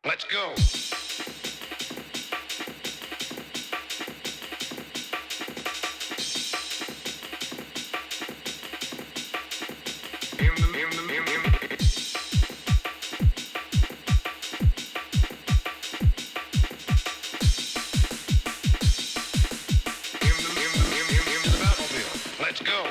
Let's go. Let's go.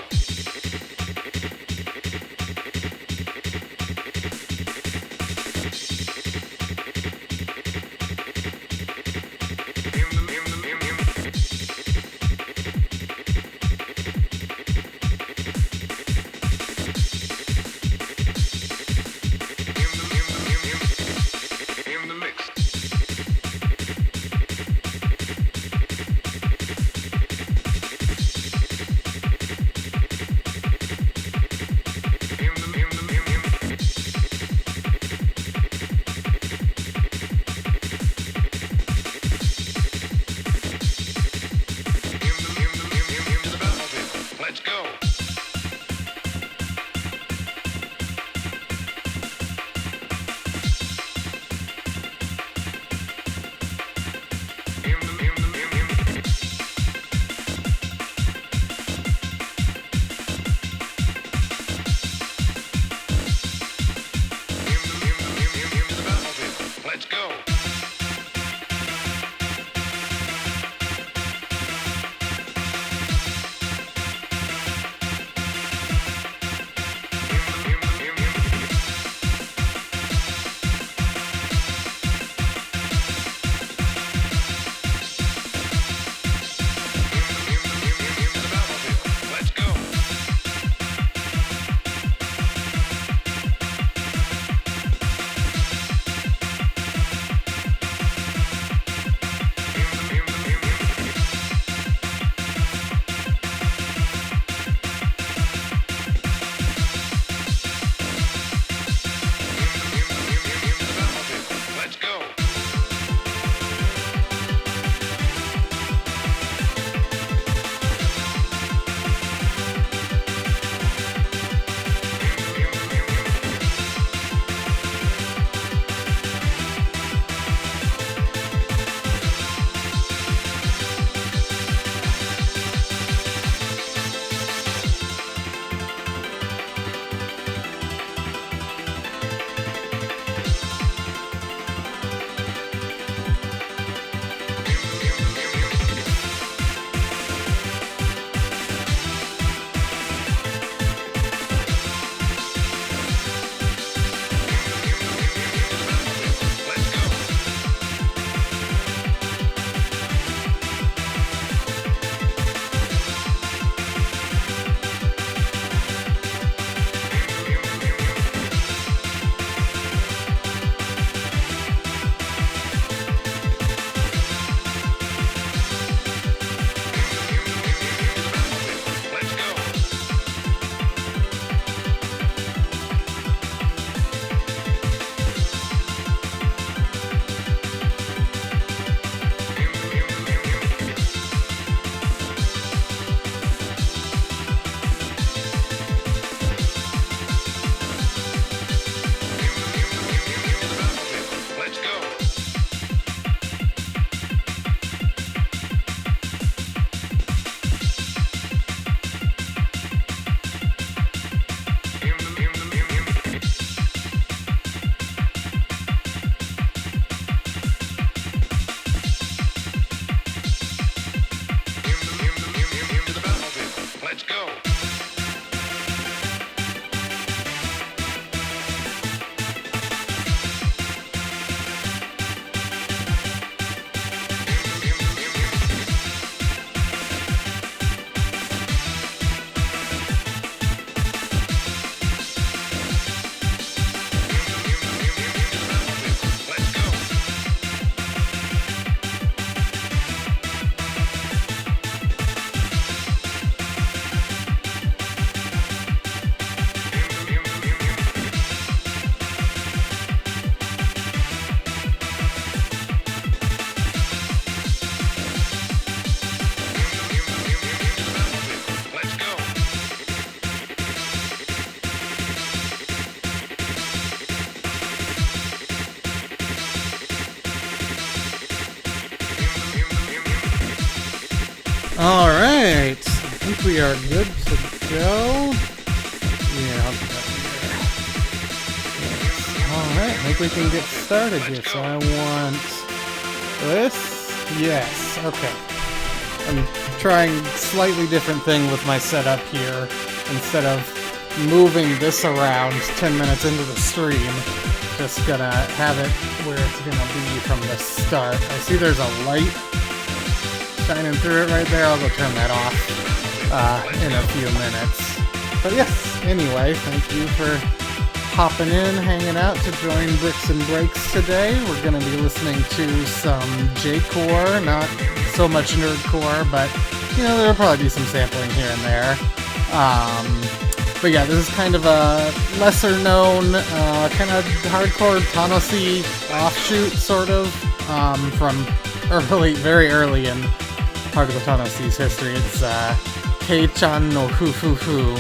Alright, I think we are good to go. Yeah, alright, I think we can get started here. So I want this. Yes, okay. I'm trying slightly different thing with my setup here. Instead of moving this around 10 minutes into the stream, just gonna have it where it's gonna be from the start. I see there's a light shining through it right there. I'll go turn that off in a few minutes. But yes, anyway, thank you for hopping in, hanging out to join Bricks and Breaks today. We're going to be listening to some J-core, not so much nerdcore, but, you know, there'll probably be some sampling here and there. But yeah, this is kind of a lesser-known, kind of hardcore Tanosi offshoot, sort of, from very early in hardcore Tanosi's history. It's Kei chan no Fufufu,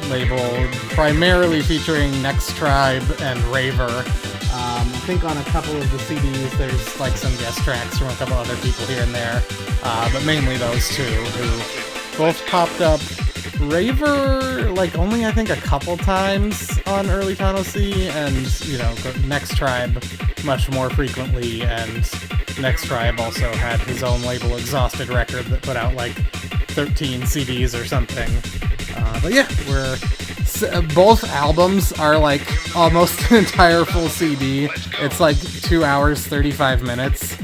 labeled primarily featuring Next Tribe and Raver. I think on a couple of the CDs there's like some guest tracks from a couple other people here and there, but mainly those two who both popped up. Raver, like, only I think a couple times on early Tanosi, and, you know, Next Tribe much more frequently, and Next Tribe also had his own label, Exhausted Record, that put out like 13 CDs or something. But yeah, both albums are like almost an entire full CD. It's like 2 hours, 35 minutes.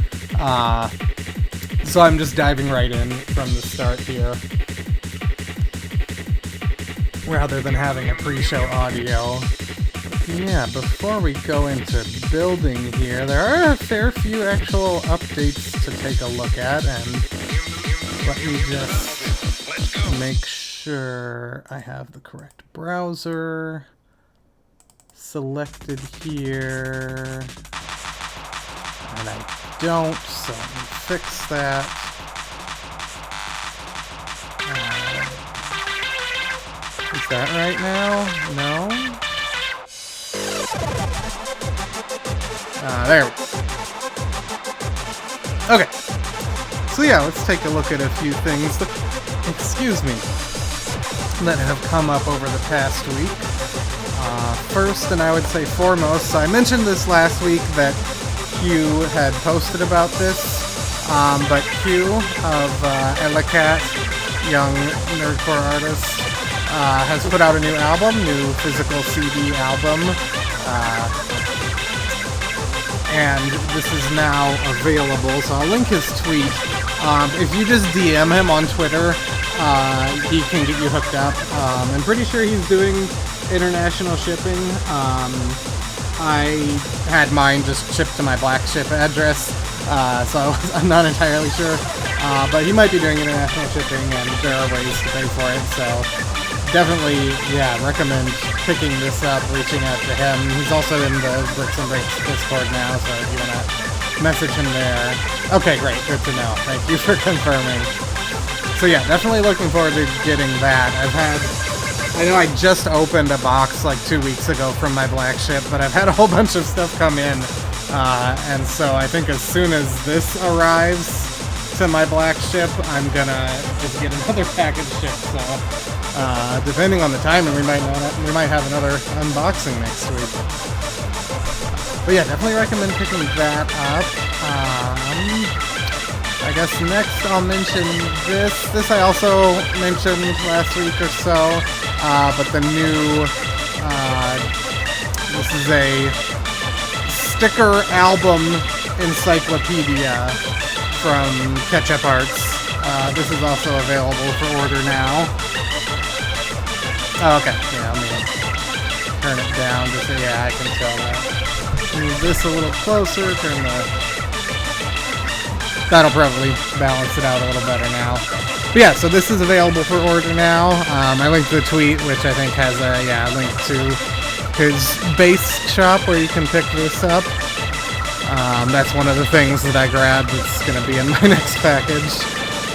So I'm just diving right in from the start here, rather than having a pre-show audio. Yeah, before we go into building here, there are a fair few actual updates to take a look at, and let me just make sure I have the correct browser selected here, and I don't, so let me fix that. Is that right now? No? There we go. Okay. So yeah, let's take a look at a few things that, that have come up over the past week. First, and I would say foremost, so I mentioned this last week that Q had posted about this, but Q of Ellicat, young nerdcore artist, has put out a new album, new physical CD album, and this is now available, so I'll link his tweet. If you just DM him on Twitter, he can get you hooked up. I'm pretty sure he's doing international shipping. I had mine just shipped to my black ship address, so I'm not entirely sure, but he might be doing international shipping, and there are ways to pay for it, so definitely, yeah, recommend picking this up, reaching out to him. He's also in the Bricks and Breaks Discord now, so if you want to message him there. Okay, great, good to know. Thank you for confirming. So yeah, definitely looking forward to getting that. I know I just opened a box like 2 weeks ago from my black ship, but I've had a whole bunch of stuff come in, and so I think as soon as this arrives to my black ship, I'm gonna just get another package shipped, so depending on the timing, we might have another unboxing next week. But yeah, definitely recommend picking that up. I guess next I'll mention this. This I also mentioned last week or so, but the new, this is a sticker album encyclopedia from Ketchup Arts. This is also available for order now. Oh, okay, yeah, let me turn it down just so, yeah, I can tell that. Move this a little closer, that'll probably balance it out a little better now. But yeah, so this is available for order now. I linked the tweet, which I think has a link to his base shop where you can pick this up. That's one of the things that I grabbed that's going to be in my next package.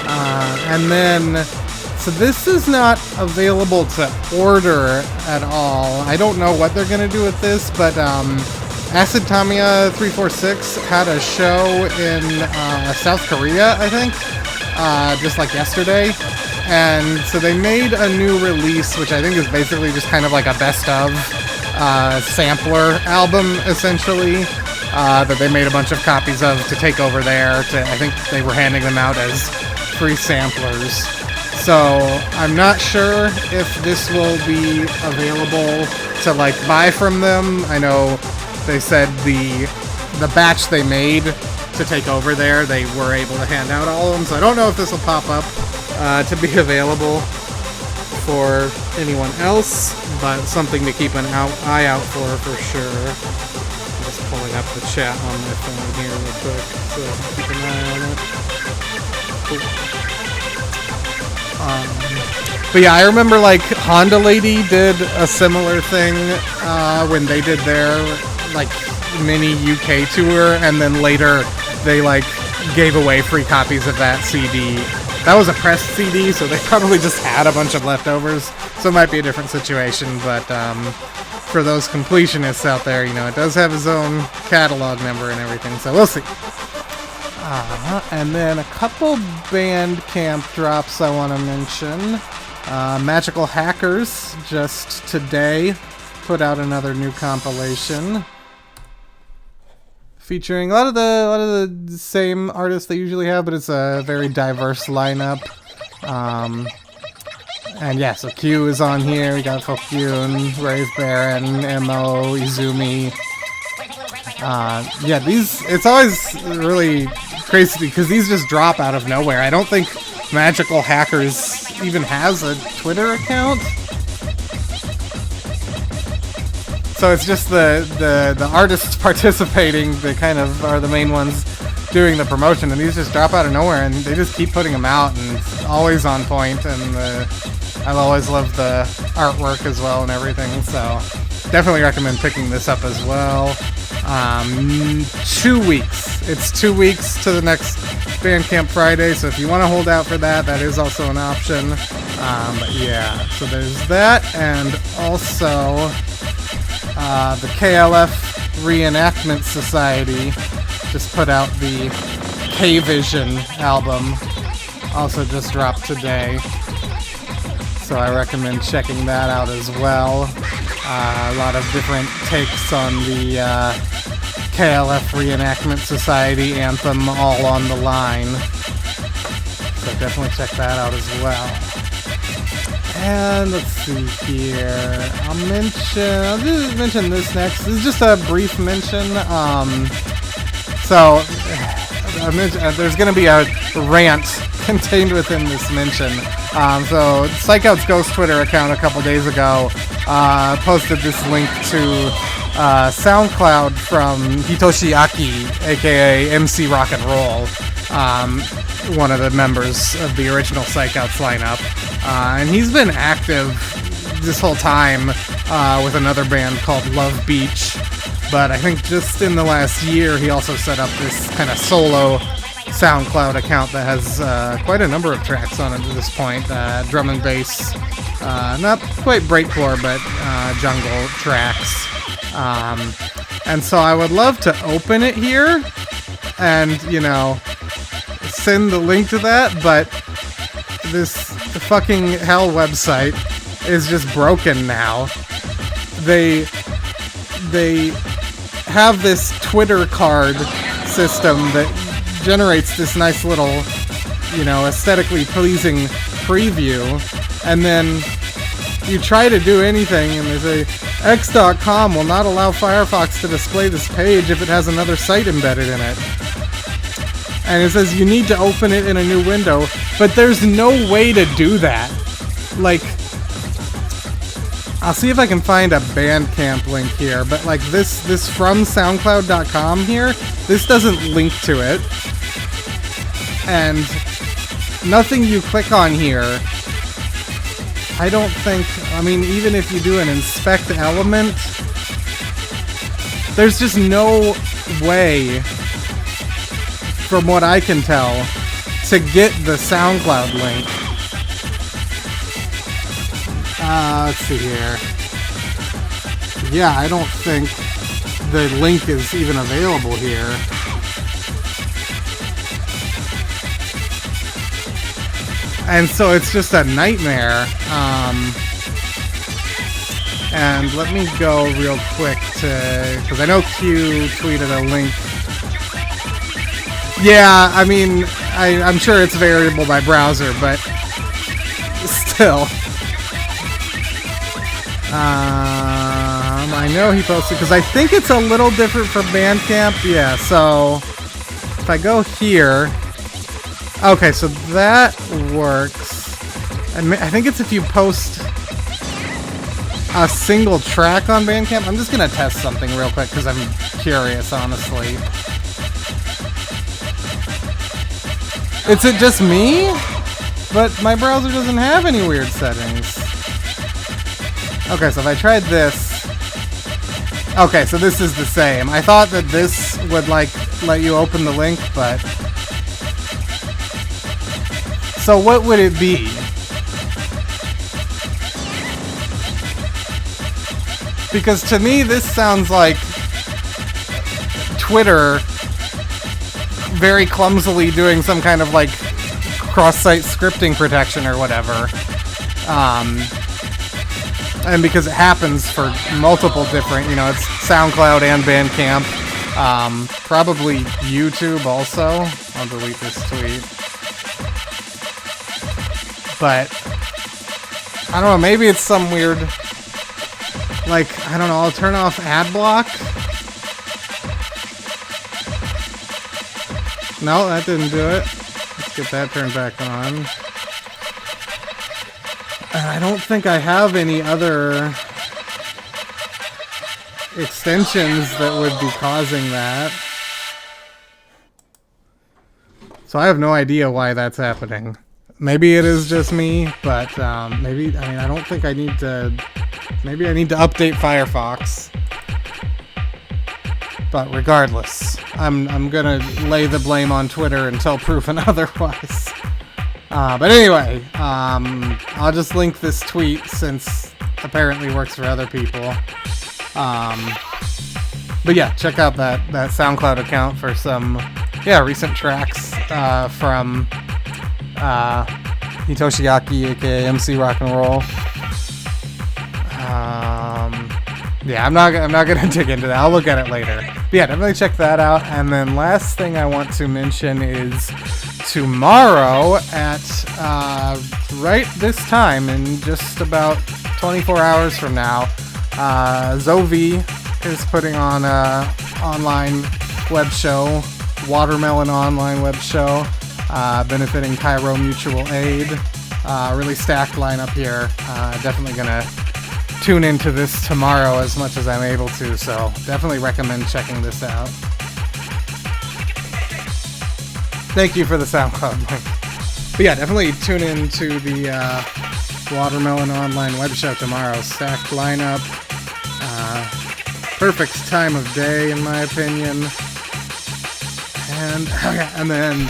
And then, so this is not available to order at all. I don't know what they're going to do with this, but Acid Tamiya 346 had a show in South Korea, I think, just like yesterday. And so they made a new release, which I think is basically just kind of like a best of sampler album, essentially, that they made a bunch of copies of to take over there. I think they were handing them out as free samplers. So I'm not sure if this will be available to like buy from them. I know they said the batch they made to take over there, they were able to hand out all of them. So I don't know if this will pop up to be available for anyone else, but something to keep an eye out for sure. I'm just pulling up the chat on my phone here real quick, so keep an eye on it. Cool. But yeah, I remember like Honda Lady did a similar thing when they did their like mini UK tour, and then later they like gave away free copies of that CD. That was a pressed CD, so they probably just had a bunch of leftovers, so it might be a different situation, but for those completionists out there, you know, it does have its own catalog number and everything, so we'll see. And then a couple Bandcamp drops I want to mention. Magical Hackers just today put out another new compilation featuring a lot of the same artists they usually have, but it's a very diverse lineup. And yeah, so Q is on here. We got Fokyun, Rave Baron, Mo, Izumi. Yeah, it's always really crazy because these just drop out of nowhere. I don't think Magical Hackers even has a Twitter account. So it's just the artists participating that kind of are the main ones doing the promotion, and these just drop out of nowhere, and they just keep putting them out, and it's always on point, and I've always loved the artwork as well and everything, so definitely recommend picking this up as well. 2 weeks. It's 2 weeks to the next Bandcamp Friday, so if you want to hold out for that, that is also an option. But yeah, so there's that, and also the KLF Reenactment Society just put out the K-Vision album, also just dropped today, so I recommend checking that out as well. A lot of different takes on the KLF Reenactment Society anthem, All on the Line, so definitely check that out as well. And let's see here. I'll just mention this next. This is just a brief mention. So there's going to be a rant contained within this mention. So Psychout's Ghost Twitter account a couple days ago posted this link to SoundCloud from Hitoshi Aki, aka MC Rock and Roll, one of the members of the original Psychouts lineup. And he's been active this whole time with another band called Love Beach. But I think just in the last year, he also set up this kind of solo SoundCloud account that has quite a number of tracks on it at this point. Drum and bass, not quite breakcore, but jungle tracks. And so I would love to open it here and, you know, send the link to that, but this fucking hell website is just broken now. They have this Twitter card system that generates this nice little, you know, aesthetically pleasing preview, and then you try to do anything and they say x.com will not allow Firefox to display this page if it has another site embedded in it. And it says you need to open it in a new window, but there's no way to do that. Like, I'll see if I can find a Bandcamp link here, but like this from SoundCloud.com here, this doesn't link to it. And nothing you click on here, I don't think, I mean, even if you do an inspect element, there's just no way, from what I can tell, to get the SoundCloud link. Let's see here. Yeah, I don't think the link is even available here. And so it's just a nightmare. And let me go real quick because I know Q tweeted a link. Yeah, I mean, I'm sure it's variable by browser, but still. I know he posted, because I think it's a little different from Bandcamp. Yeah, so if I go here, okay, so that works. And I think it's if you post a single track on Bandcamp. I'm just gonna test something real quick because I'm curious, honestly. Is it just me? But my browser doesn't have any weird settings. Okay, so if I tried this... Okay, so this is the same. I thought that this would, like, let you open the link, but... So what would it be? Because to me, this sounds like Twitter very clumsily doing some kind of, like, cross-site scripting protection or whatever. And because it happens for multiple different, you know, it's SoundCloud and Bandcamp. Probably YouTube also. I'll delete this tweet. But, I don't know, maybe it's some weird, like, I don't know, I'll turn off ad block. No, that didn't do it. Let's get that turned back on. And I don't think I have any other extensions that would be causing that. So I have no idea why that's happening. Maybe it is just me, but maybe, I mean, I don't think I need to, maybe I need to update Firefox. But regardless, I'm gonna lay the blame on Twitter until proven otherwise. But anyway, I'll just link this tweet since apparently works for other people. But yeah, check out that SoundCloud account for some, recent tracks from Hitoshi Aki, aka MC Rock and Roll. I'm not gonna dig into that. I'll look at it later. But yeah, definitely check that out. And then last thing I want to mention is tomorrow at right this time, in just about 24 hours from now, Zovi is putting on a online web show, Watermelon online web show, benefiting Cairo Mutual Aid. Really stacked lineup here. Definitely gonna tune into this tomorrow as much as I'm able to, so definitely recommend checking this out. Thank you for the SoundCloud link. But yeah, definitely tune in to the Watermelon online web show tomorrow. Stacked lineup. Perfect time of day, in my opinion. And then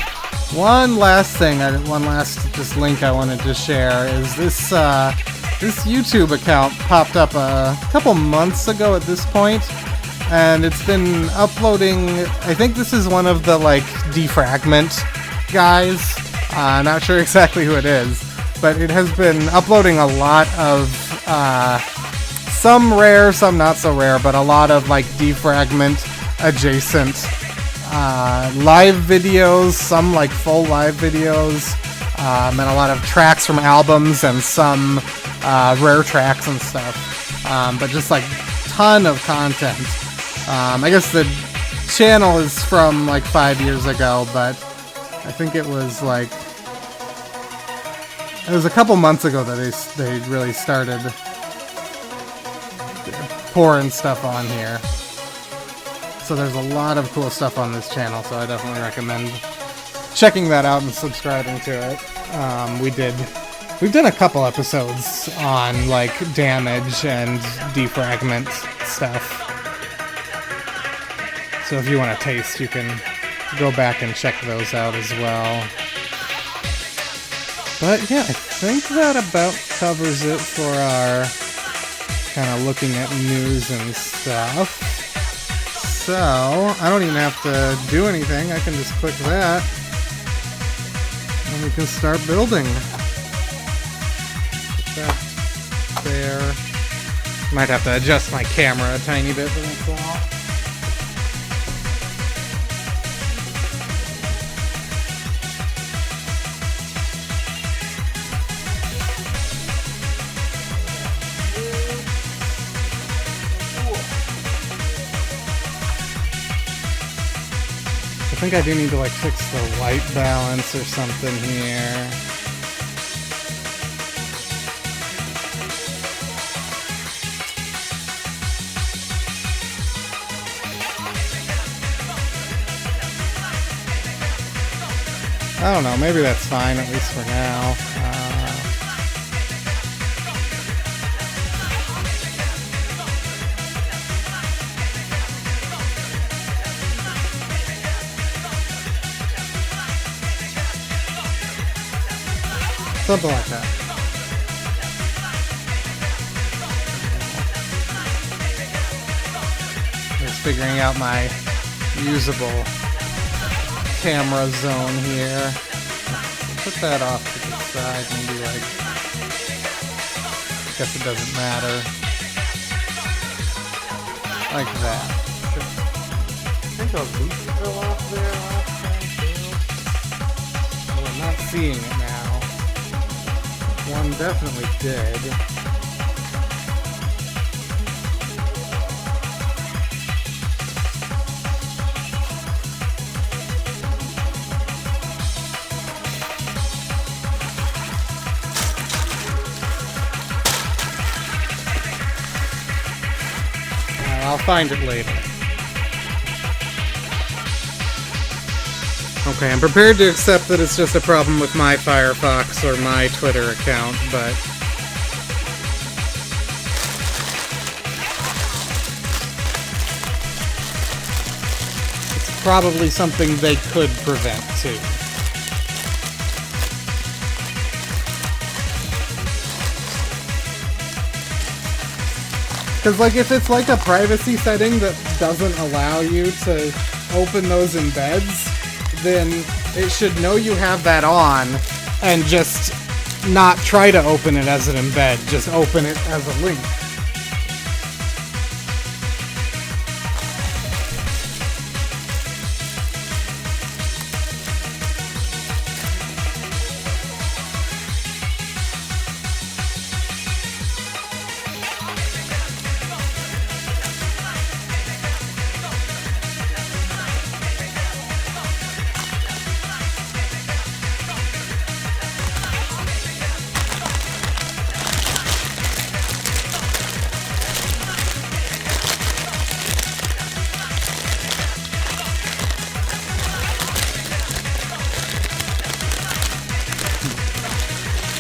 one last just link I wanted to share is this YouTube account popped up a couple months ago at this point, and it's been uploading. I think this is one of the like defragment guys. Not sure exactly who it is, but it has been uploading a lot of some rare, some not so rare, but a lot of like defragment adjacent live videos, some like full live videos, and a lot of tracks from albums and some rare tracks and stuff, but just like ton of content. I guess the channel is from like 5 years ago, but I think it was a couple months ago that they really started pouring stuff on here. So there's a lot of cool stuff on this channel, so I definitely recommend checking that out and subscribing to it. We've done a couple episodes on like damage and defragment stuff. So if you want a taste, you can go back and check those out as well. But yeah, I think that about covers it for our kind of looking at news and stuff. So I don't even have to do anything. I can just click that and we can start building. that there. Might have to adjust my camera a tiny bit, but that's all. I think I do need to like fix the white balance or something here. I don't know, maybe that's fine, at least for now. Something like that. Just figuring out my usable camera zone here. Put that off to the side, maybe like, I guess it doesn't matter. Like that. I think those leaves fell off there last time too. Well, I'm not seeing it now. One definitely did. I'll find it later. Okay, I'm prepared to accept that it's just a problem with my Firefox or my Twitter account, but it's probably something they could prevent too. Because, like, if it's like a privacy setting that doesn't allow you to open those embeds, then it should know you have that on and just not try to open it as an embed, just open it as a link.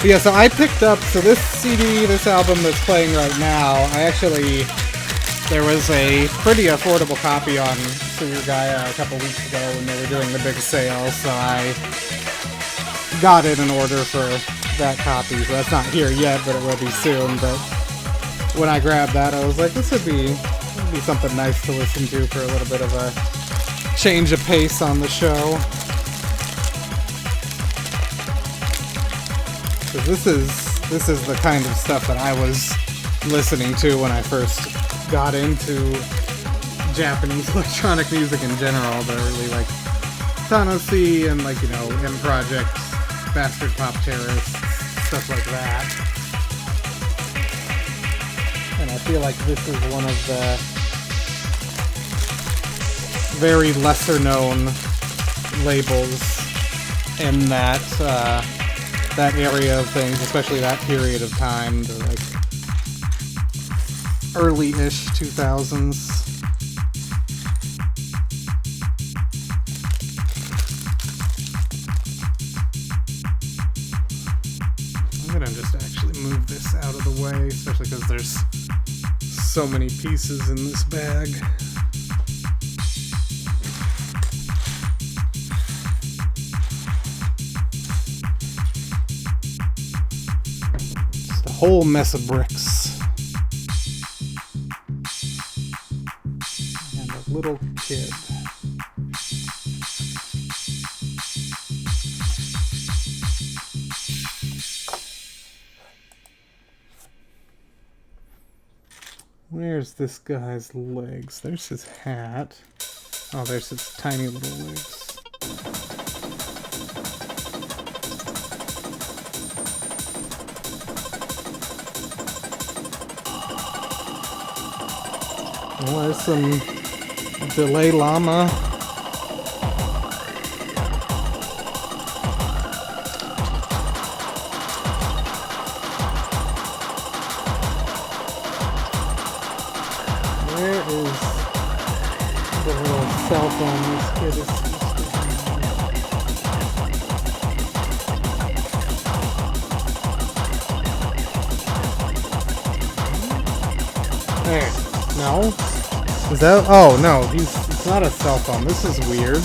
Yeah, so I picked up, so this CD, this album that's playing right now, there was a pretty affordable copy on Sugar Gaia a couple weeks ago when they were doing the big sale, so I got it in order for that copy. So that's not here yet, but it will be soon. But when I grabbed that, I was like, this would be something nice to listen to for a little bit of a change of pace on the show. This is the kind of stuff that I was listening to when I first got into Japanese electronic music in general. The early like Tanosi and like, you know, M Projects, Bastard Pop Terrorists, stuff like that. And I feel like this is one of the very lesser known labels in that that area of things, especially that period of time, the like early-ish 2000s. I'm gonna just actually move this out of the way, especially because there's so many pieces in this bag. Whole mess of bricks. And a little kid. Where's this guy's legs? There's his hat. Oh, there's his tiny little legs. Well, there's some Dalai Lama. Where is the little cell phone this kid is used to? There. No? Is that? Oh no, it's not a cell phone. This is weird.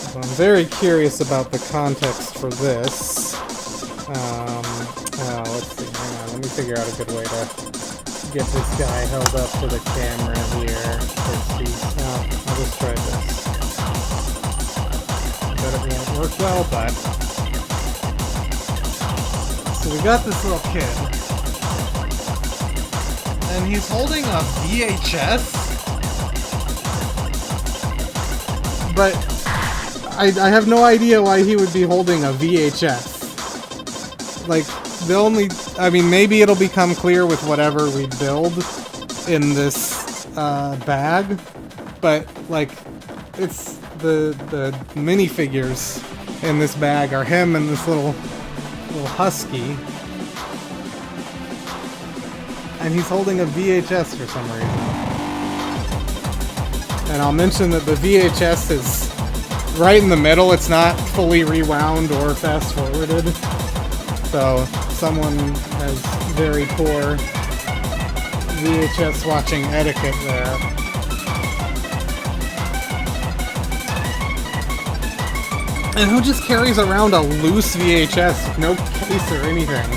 So I'm very curious about the context for this. Let's see. Hang on. Let me figure out a good way to get this guy held up to the camera here. Let's see. I'll just try this. Bet it won't work well, but. So we got this little kid, and he's holding a VHS, but I have no idea why he would be holding a VHS. Like, I mean, maybe it'll become clear with whatever we build in this bag, but like, it's the minifigures in this bag are him and this little husky, and he's holding a VHS for some reason. And I'll mention that the VHS is right in the middle. It's not fully rewound or fast forwarded, so someone has very poor VHS watching etiquette there. And who just carries around a loose VHS with no case or anything?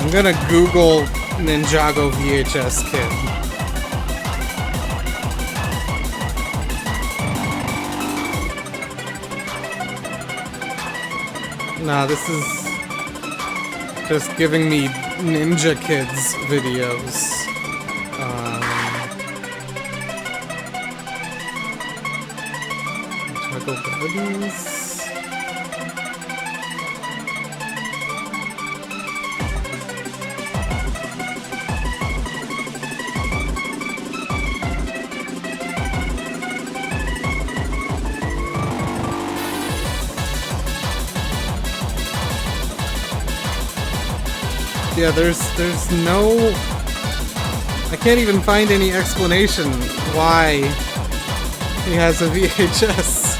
I'm gonna Google Ninjago VHS kid. Nah, this is just giving me Ninja Kids videos. Ninjago Babies. Yeah, there's no... I can't even find any explanation why he has a VHS.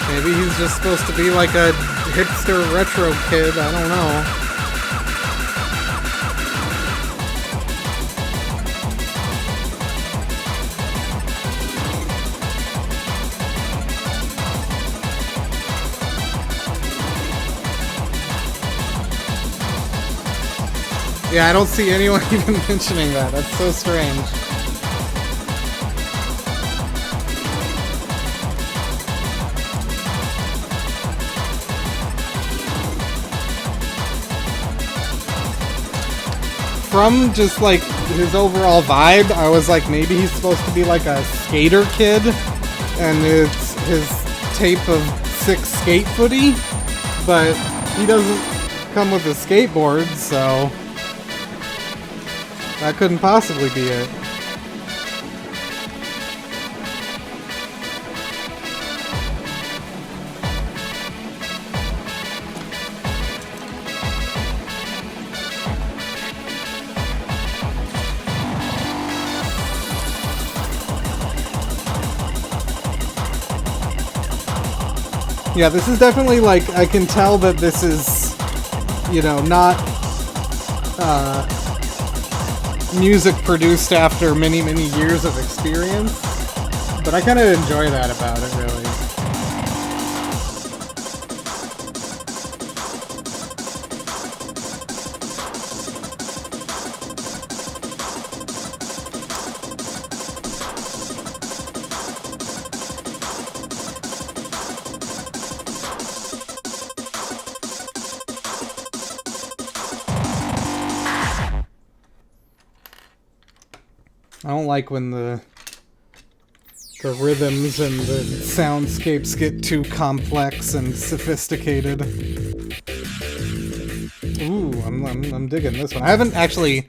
Maybe he's just supposed to be like a hipster retro kid, I don't know. Yeah, I don't see anyone even mentioning that. That's so strange. From just like his overall vibe, I was like, maybe he's supposed to be like a skater kid, and it's his tape of 6 skate footy, but he doesn't come with a skateboard, so that couldn't possibly be it. Yeah, this is definitely like, I can tell that this is you know, not music produced after many, many years of experience. But I kind of enjoy that about it, really. I don't like when the rhythms and the soundscapes get too complex and sophisticated. Ooh, I'm digging this one. I haven't actually...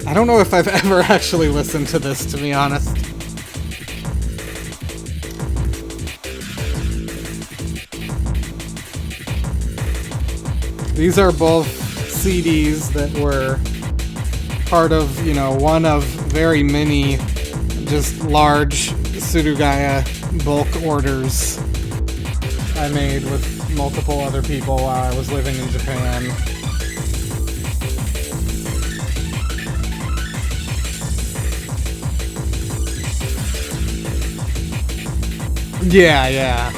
I don't know if I've ever actually listened to this, to be honest. These are both CDs that were part of, you know, one of very many just large Surugaya bulk orders I made with multiple other people while I was living in Japan. Yeah, yeah.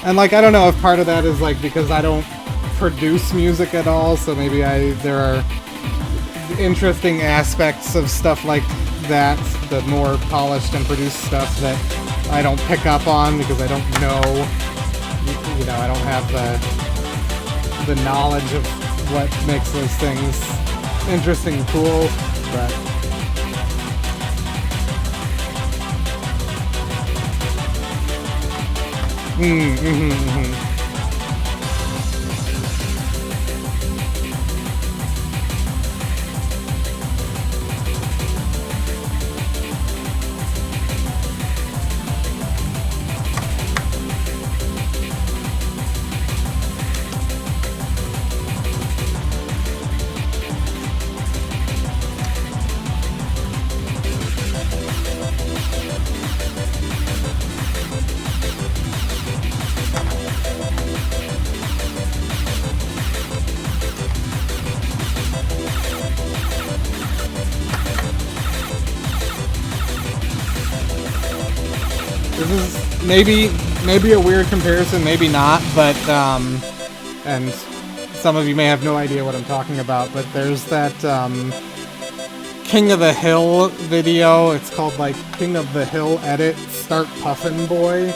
And like, I don't know if part of that is like because I don't produce music at all, so maybe there are interesting aspects of stuff like that, the more polished and produced stuff that I don't pick up on because I don't know, you know, I don't have the knowledge of what makes those things interesting and cool, but... This is maybe a weird comparison, maybe not, but and some of you may have no idea what I'm talking about, but there's that King of the Hill video. It's called like King of the Hill Edit Start Puffin' Boy,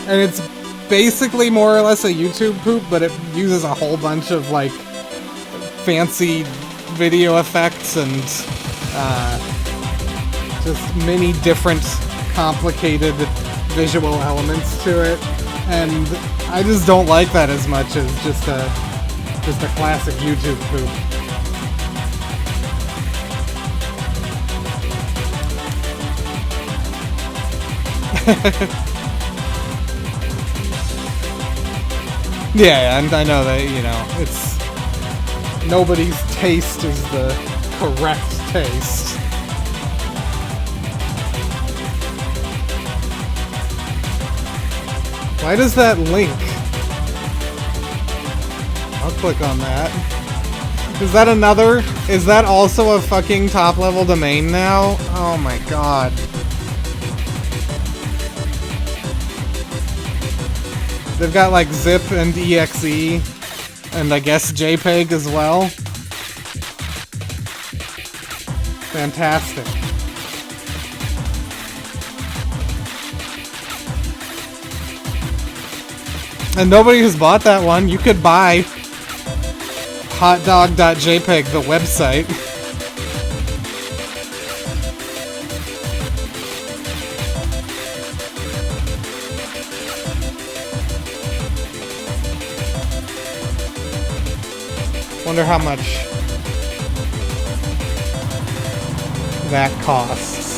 and it's basically more or less a YouTube poop, but it uses a whole bunch of like fancy video effects and just many different complicated visual elements to it, and I just don't like that as much as just a classic YouTube poop. Yeah, and I know that, you know, it's nobody's taste is the correct taste. Why does that link? I'll click on that. Is that another? Is that also a fucking top level domain now? Oh my god. They've got like zip and exe and I guess JPEG as well. Fantastic. And nobody has bought that one. You could buy hotdog.jpg, the website. Wonder how much. that costs.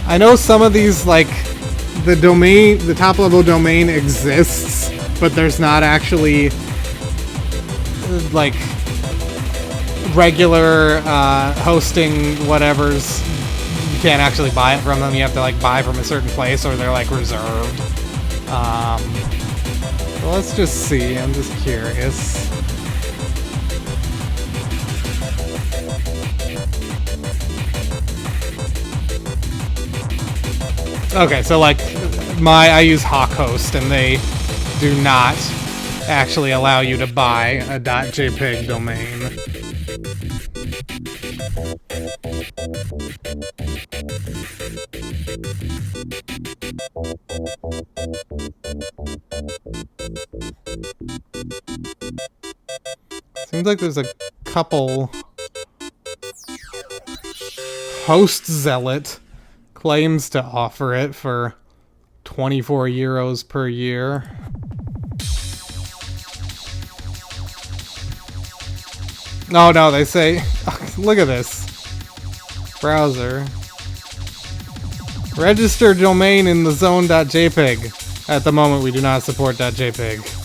I know some of these, like, the top level domain exists, but there's not actually, like, regular hosting whatevers. You can't actually buy it from them. You have to, like, buy from a certain place, or they're, like, reserved. So let's just see. I'm just curious. Okay, so like I use HawkHost, and they do not actually allow you to buy a .jpeg domain. Seems like there's a couple. Host Zealot claims to offer it for 24 euros per year. No, they say, look at this. Browser. Register domain in the zone.jpg. At the moment, we do not support .jpg.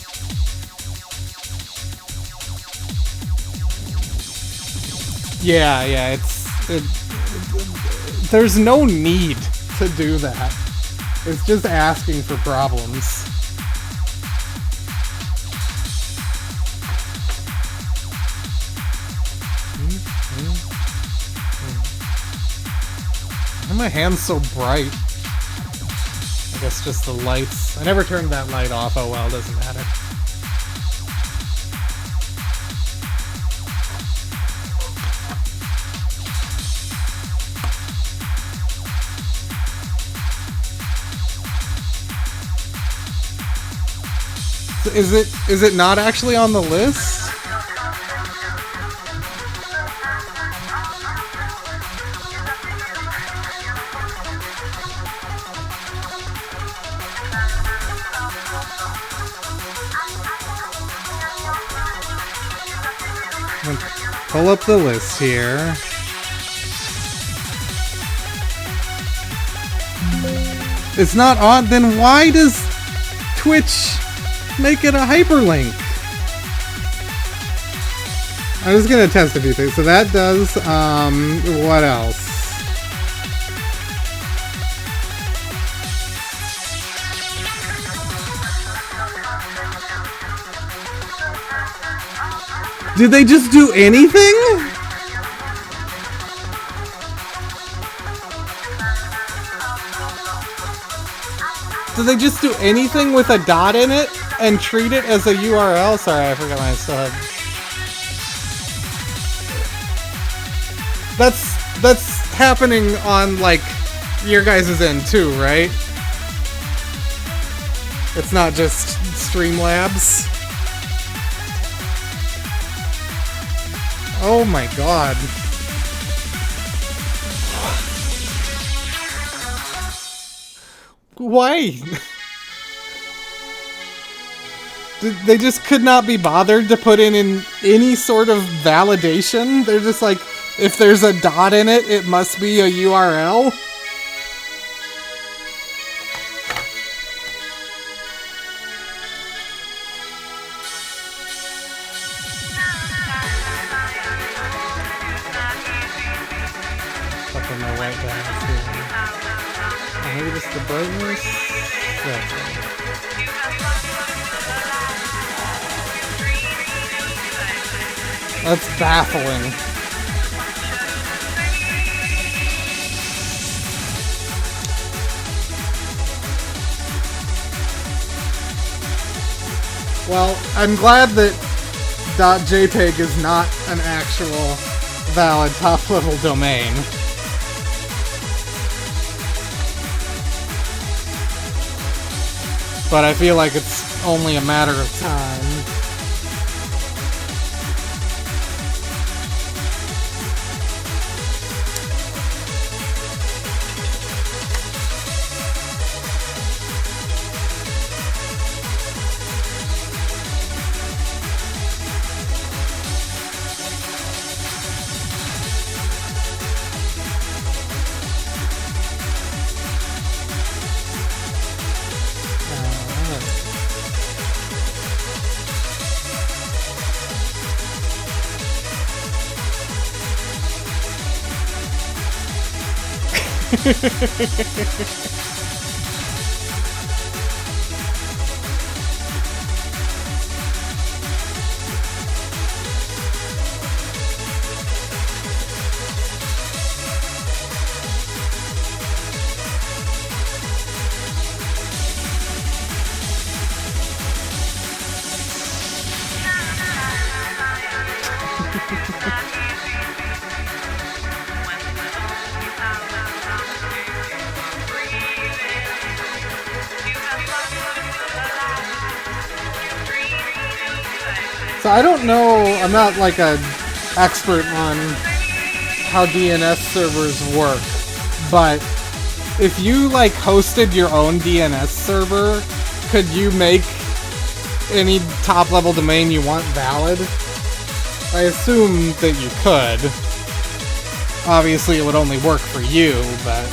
Yeah, there's no need to do that. It's just asking for problems. Why are my hands so bright? I guess just the lights. I never turned that light off. Oh well, doesn't matter. Is it not actually on the list? Pull up the list here. It's not on, then why does Twitch make it a hyperlink? I'm just gonna test a few things. So that does, what else? Did they just do anything? Did they just do anything with a dot in it and treat it as a URL? Sorry, I forgot my sub. That's happening on, like, your guys' end too, right? It's not just Streamlabs. Oh my god. Why? They just could not be bothered to put in any sort of validation? They're just like, if there's a dot in it, it must be a URL? Something my white balance here. Maybe just the brightness? Yeah. That's baffling. Well, I'm glad that .jpg is not an actual valid top-level domain. But I feel like it's only a matter of time. So I don't know, I'm not like an expert on how DNS servers work, but if you like hosted your own DNS server, could you make any top level domain you want valid? I assume that you could. Obviously it would only work for you, but...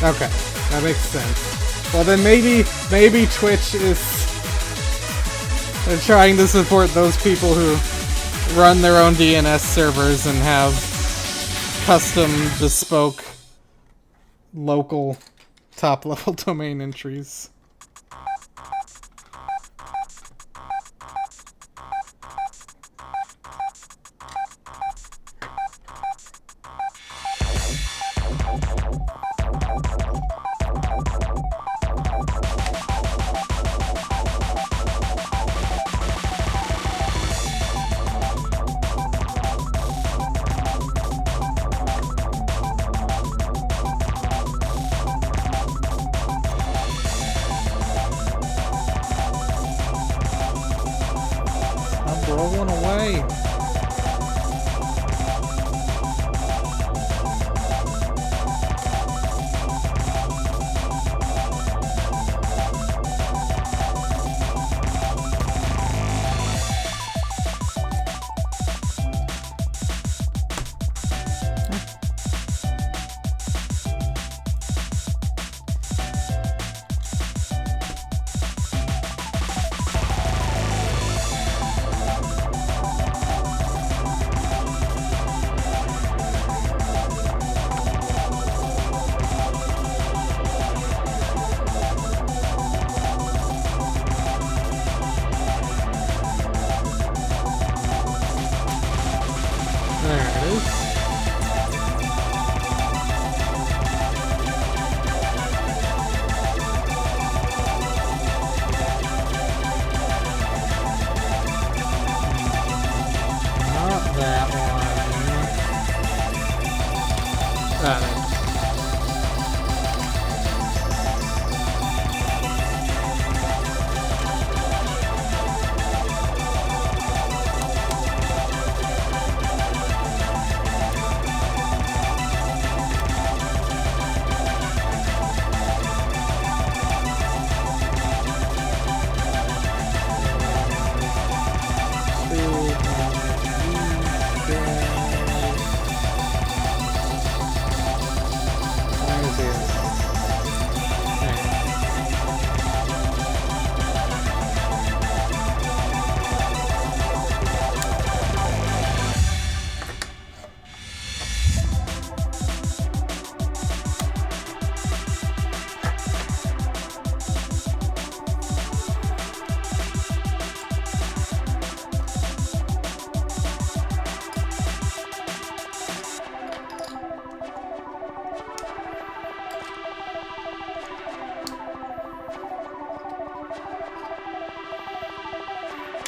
Okay, that makes sense. Well then maybe Twitch is trying to support those people who run their own DNS servers and have custom, bespoke, local, top-level domain entries. Rolling away.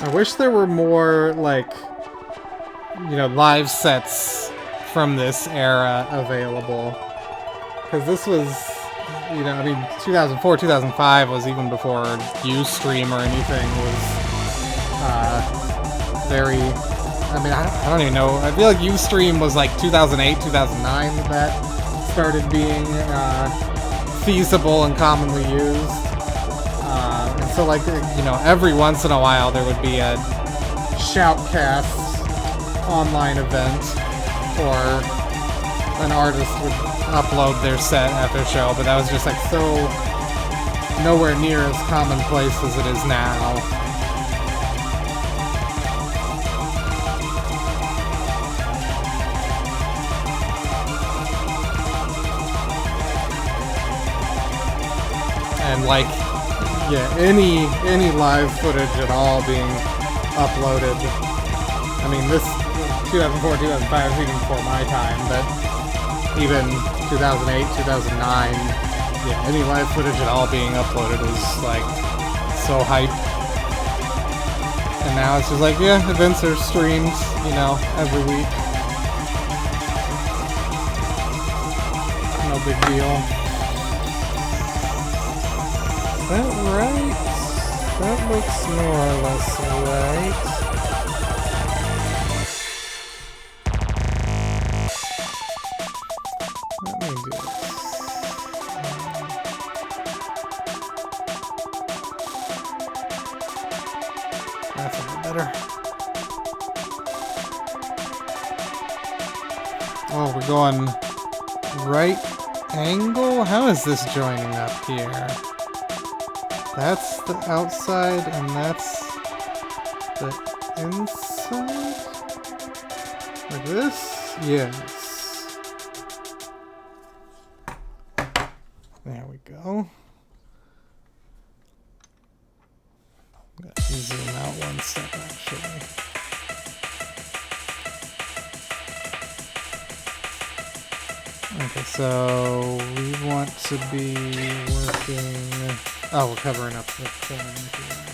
I wish there were more, like, you know, live sets from this era available. Because this was, you know, I mean, 2004, 2005 was even before Ustream or anything was very... I mean, I don't even know. I feel like Ustream was like 2008, 2009 that started being feasible and commonly used. And so, like, you know, every once in a while there would be a shoutcast online event, or an artist would upload their set at their show, but that was just like so nowhere near as commonplace as it is now. And like, yeah, any live footage at all being uploaded. I mean, this 2004, 2005 was even before my time, but even 2008, 2009, yeah, any live footage at all being uploaded was like so hype. And now it's just like, yeah, events are streamed, you know, every week. No big deal. Is that right? That looks more or less right. Let me do this. That's a bit better. Oh, we're going right angle? How is this joining up here? That's the outside, and that's the inside? Like this? Yes. There we go. Gotta zoom out one step, actually. Okay, so we want to be working... Oh, we're covering up the corner here.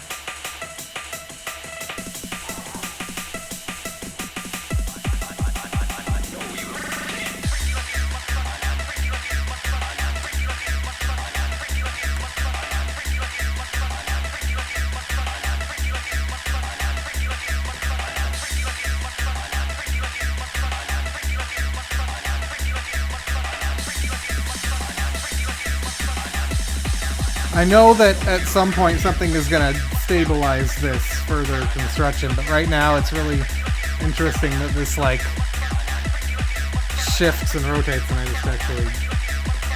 I know that at some point something is going to stabilize this further construction, but right now it's really interesting that this like shifts and rotates, and I just actually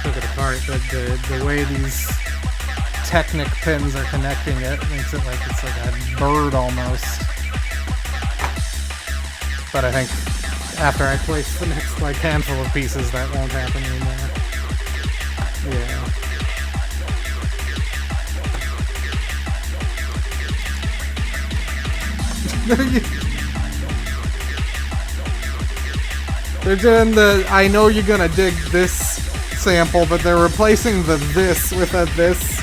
took it apart. But the way these Technic pins are connecting it makes it like it's like a bird almost. But I think after I place the next like handful of pieces, that won't happen anymore. Yeah. They're doing the I know you're gonna dig this sample, but they're replacing the this with a this.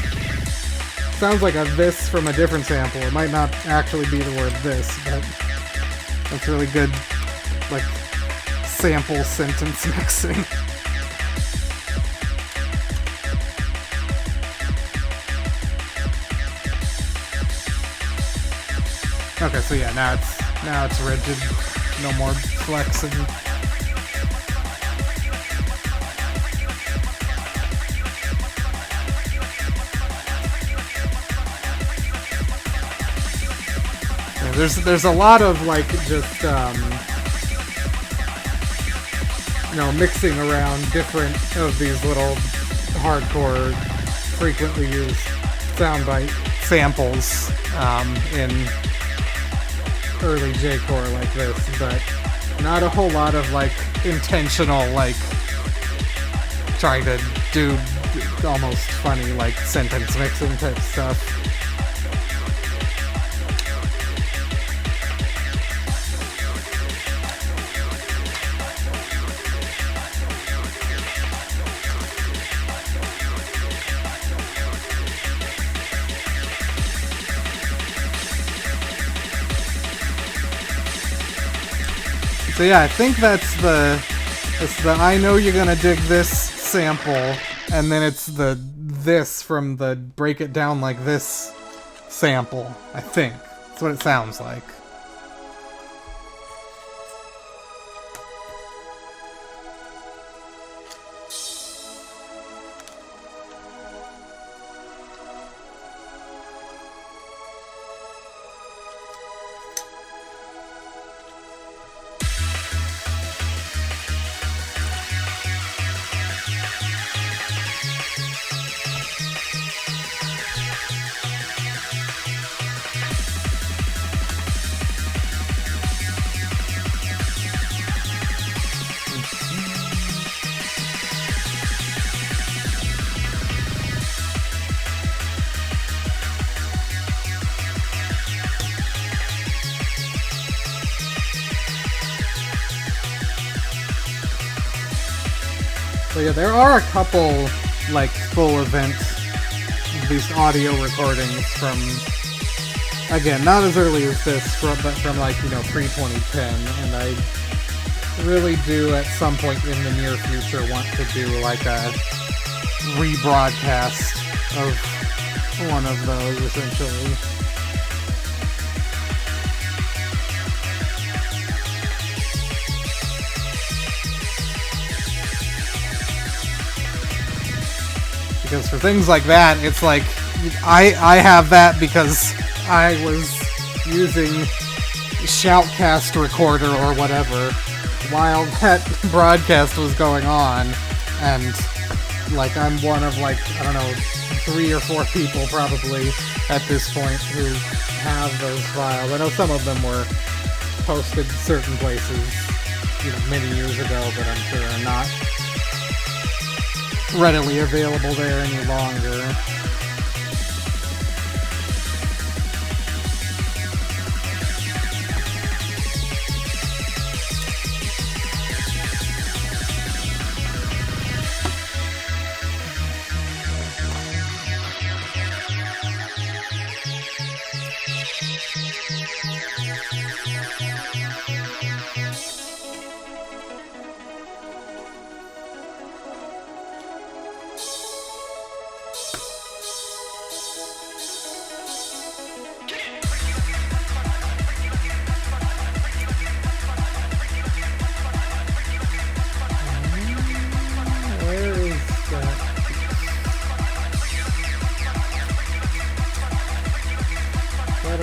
Sounds like a this from a different sample. It might not actually be the word this, but that's really good, like, sample sentence mixing. Okay, so yeah, now it's rigid. No more flexing. Yeah, there's a lot of like just you know, mixing around different of these little hardcore, frequently used soundbite samples in early J-core like this, but not a whole lot of like intentional like trying to do almost funny like sentence mixing type stuff. So yeah, I think that's the I know you're gonna dig this sample, and then it's the this from the break it down like this sample. I think that's what it sounds like. So yeah, there are a couple, like, full event, at least audio recordings from, again, not as early as this, but from, like, you know, pre-2010, and I really do, at some point in the near future, want to do, like, a rebroadcast of one of those, essentially. Because for things like that, it's like, I have that because I was using Shoutcast Recorder or whatever while that broadcast was going on, and, like, I'm one of, like, I don't know, 3 or 4 people probably at this point who have those files. I know some of them were posted certain places, you know, many years ago, but I'm sure are not readily available there any longer.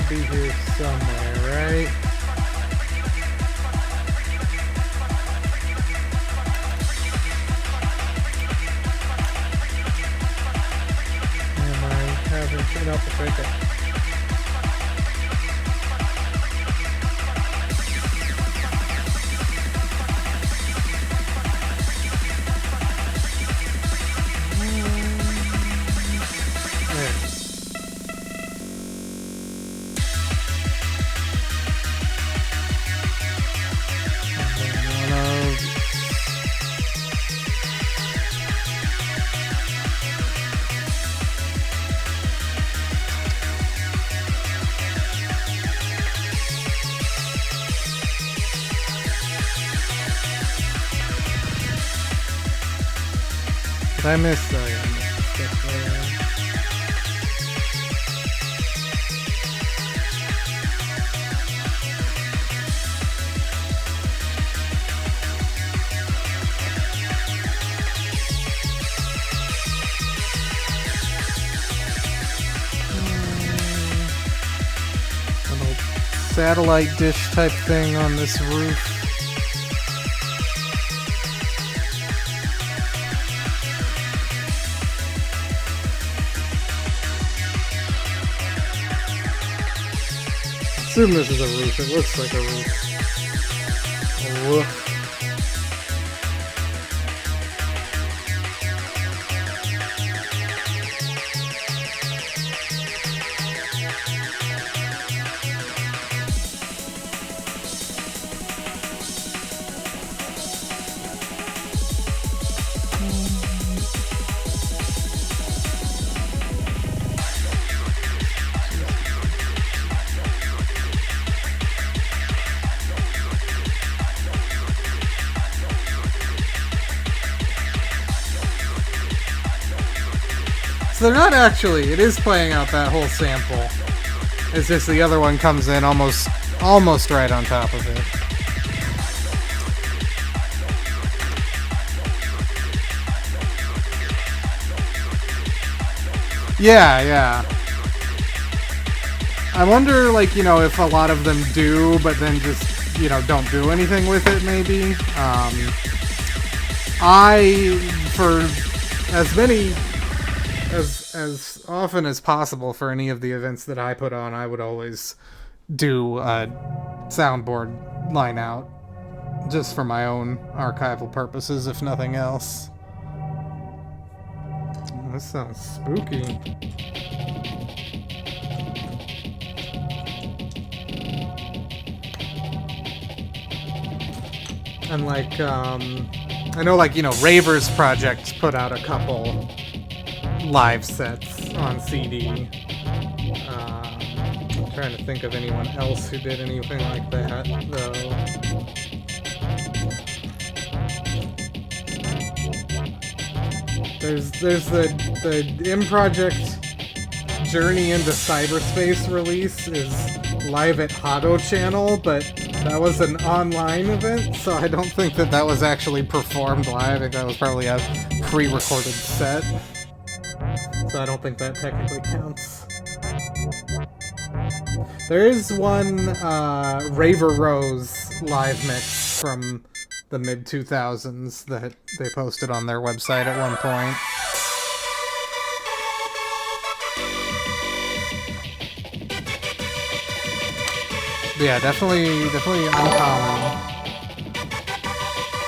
Be here somewhere, right? Am I having shit up the breaker? Did I miss? Oh, yeah, I missed stuff there. Little satellite dish type thing on this roof. I assume this is a roof. It looks like a roof. A roof. So they're not actually, it is playing out that whole sample. It's just the other one comes in almost right on top of it. Yeah. I wonder, like, you know, if a lot of them do, but then just, you know, don't do anything with it, maybe. For as many... As often as possible for any of the events that I put on, I would always do a soundboard line out, just for my own archival purposes, if nothing else. Oh, this sounds spooky. And like, I know, like, Raver's project put out a couple live sets on CD. I'm trying to think of anyone else who did anything like that, though. There's the M Project Journey into Cyberspace release is live at Hado Channel, but that was an online event, so I don't think that was actually performed live. I think that was probably a pre-recorded set. So I don't think that technically counts. There is one Raver Rose live mix from the mid-2000s that they posted on their website at one point. But yeah, definitely uncommon.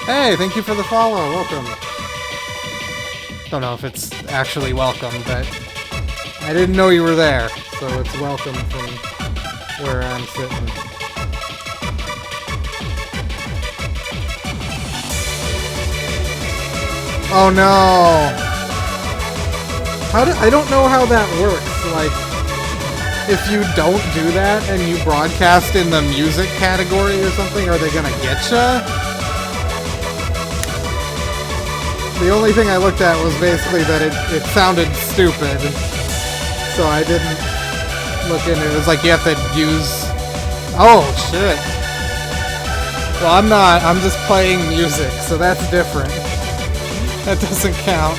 Hey, thank you for the follow. Welcome. Don't know if it's actually welcome, but I didn't know you were there, so it's welcome from where I'm sitting. Oh no! I don't know how that works. Like, if you don't do that and you broadcast in the music category or something, are they gonna getcha? The only thing I looked at was basically that it sounded stupid, so I didn't look into it. It was like you have to use... Oh, shit. Well, I'm not. I'm just playing music, so that's different. That doesn't count.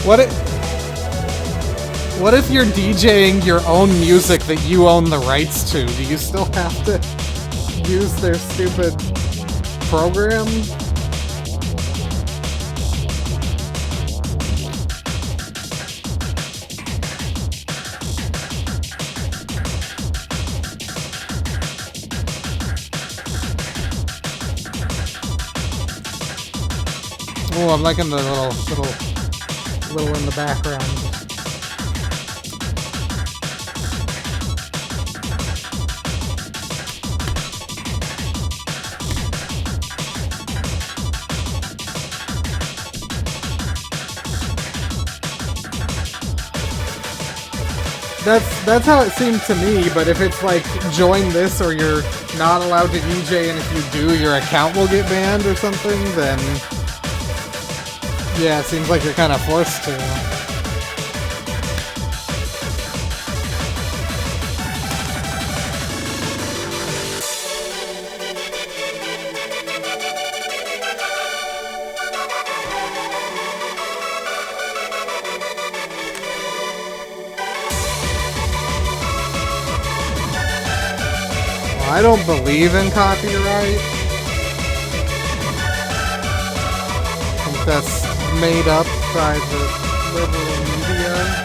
What if you're DJing your own music that you own the rights to? Do you still have to use their stupid program? Oh, I'm liking the little in the background. That's how it seemed to me, but if it's like, join this or you're not allowed to DJ, and if you do, your account will get banned or something, then yeah, it seems like you're kind of forced to. I don't believe in copyright. I think that's made up by the liberal media.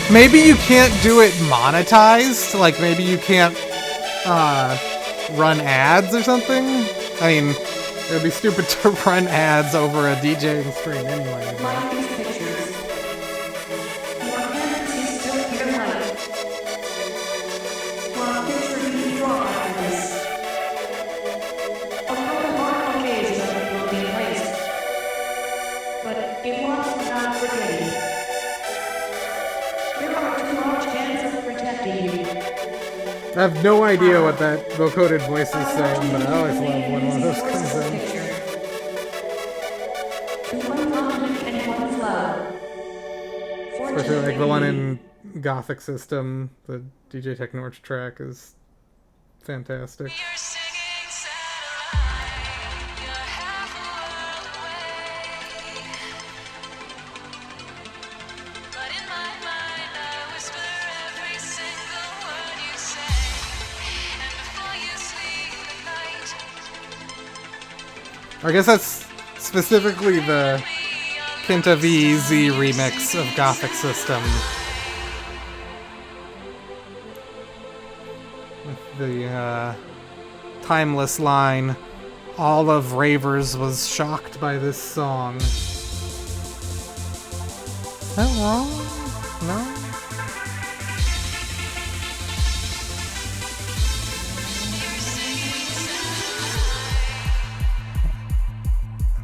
Maybe you can't do it monetized, like maybe you can't run ads or something? I mean, it would be stupid to run ads over a DJing stream anyway. Like these pictures. Your parents is still here light. What picture do you draw out of this? A I have no idea what that vocoded voice is saying, but I always love when one of those comes in. Especially like the one in Gothic System, the DJ techno track is fantastic. I guess that's specifically the Kinta VZ remix of Gothic System. With the timeless line, all of Ravers was shocked by this song. Is that wrong? No?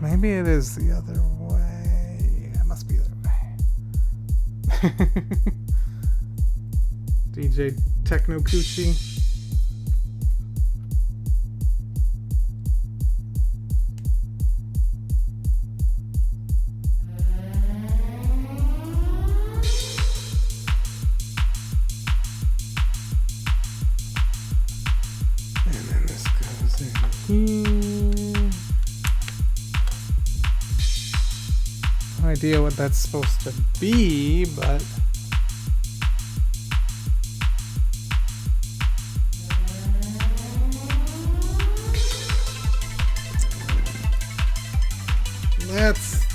Maybe it is the other way. It must be the other way. DJ Techno Coochie. And then this goes in here. No idea what that's supposed to be, but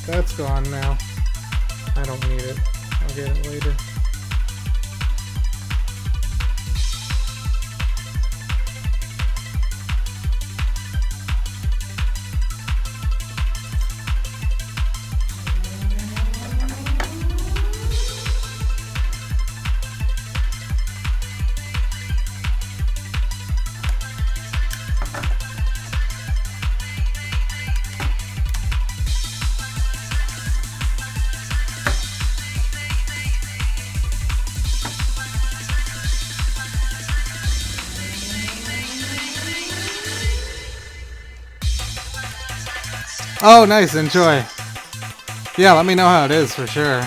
that's gone now. I don't need it. I'll get it later. Oh, nice. Enjoy. Yeah, let me know how it is for sure.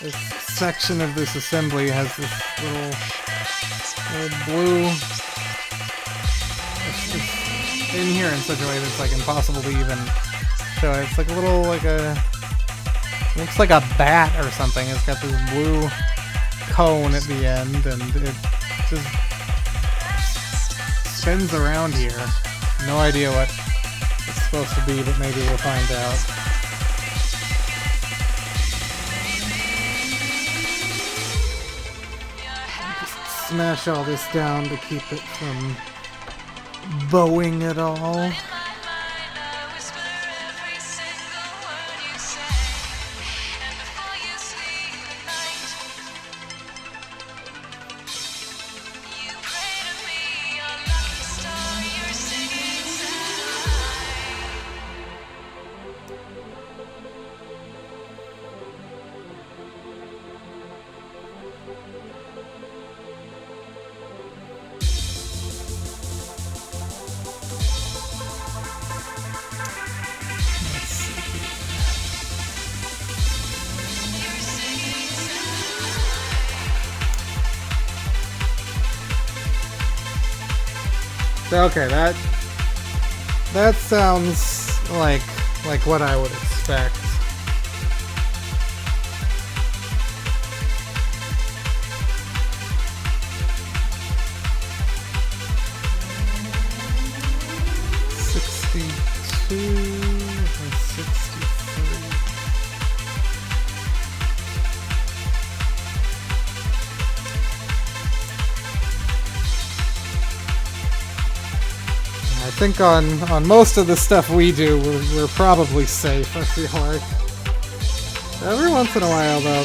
This section of this assembly has this little blue. It's in here in such a way that it's like impossible to even show it. It's like a little, looks like a bat or something. It's got this blue cone at the end, and it just spins around here. No idea what it's supposed to be, but maybe we'll find out. Just smash all this down to keep it from bowing at all. Okay, that sounds like what I would expect. I think on most of the stuff we do, we're probably safe, I feel like. Every once in a while, though,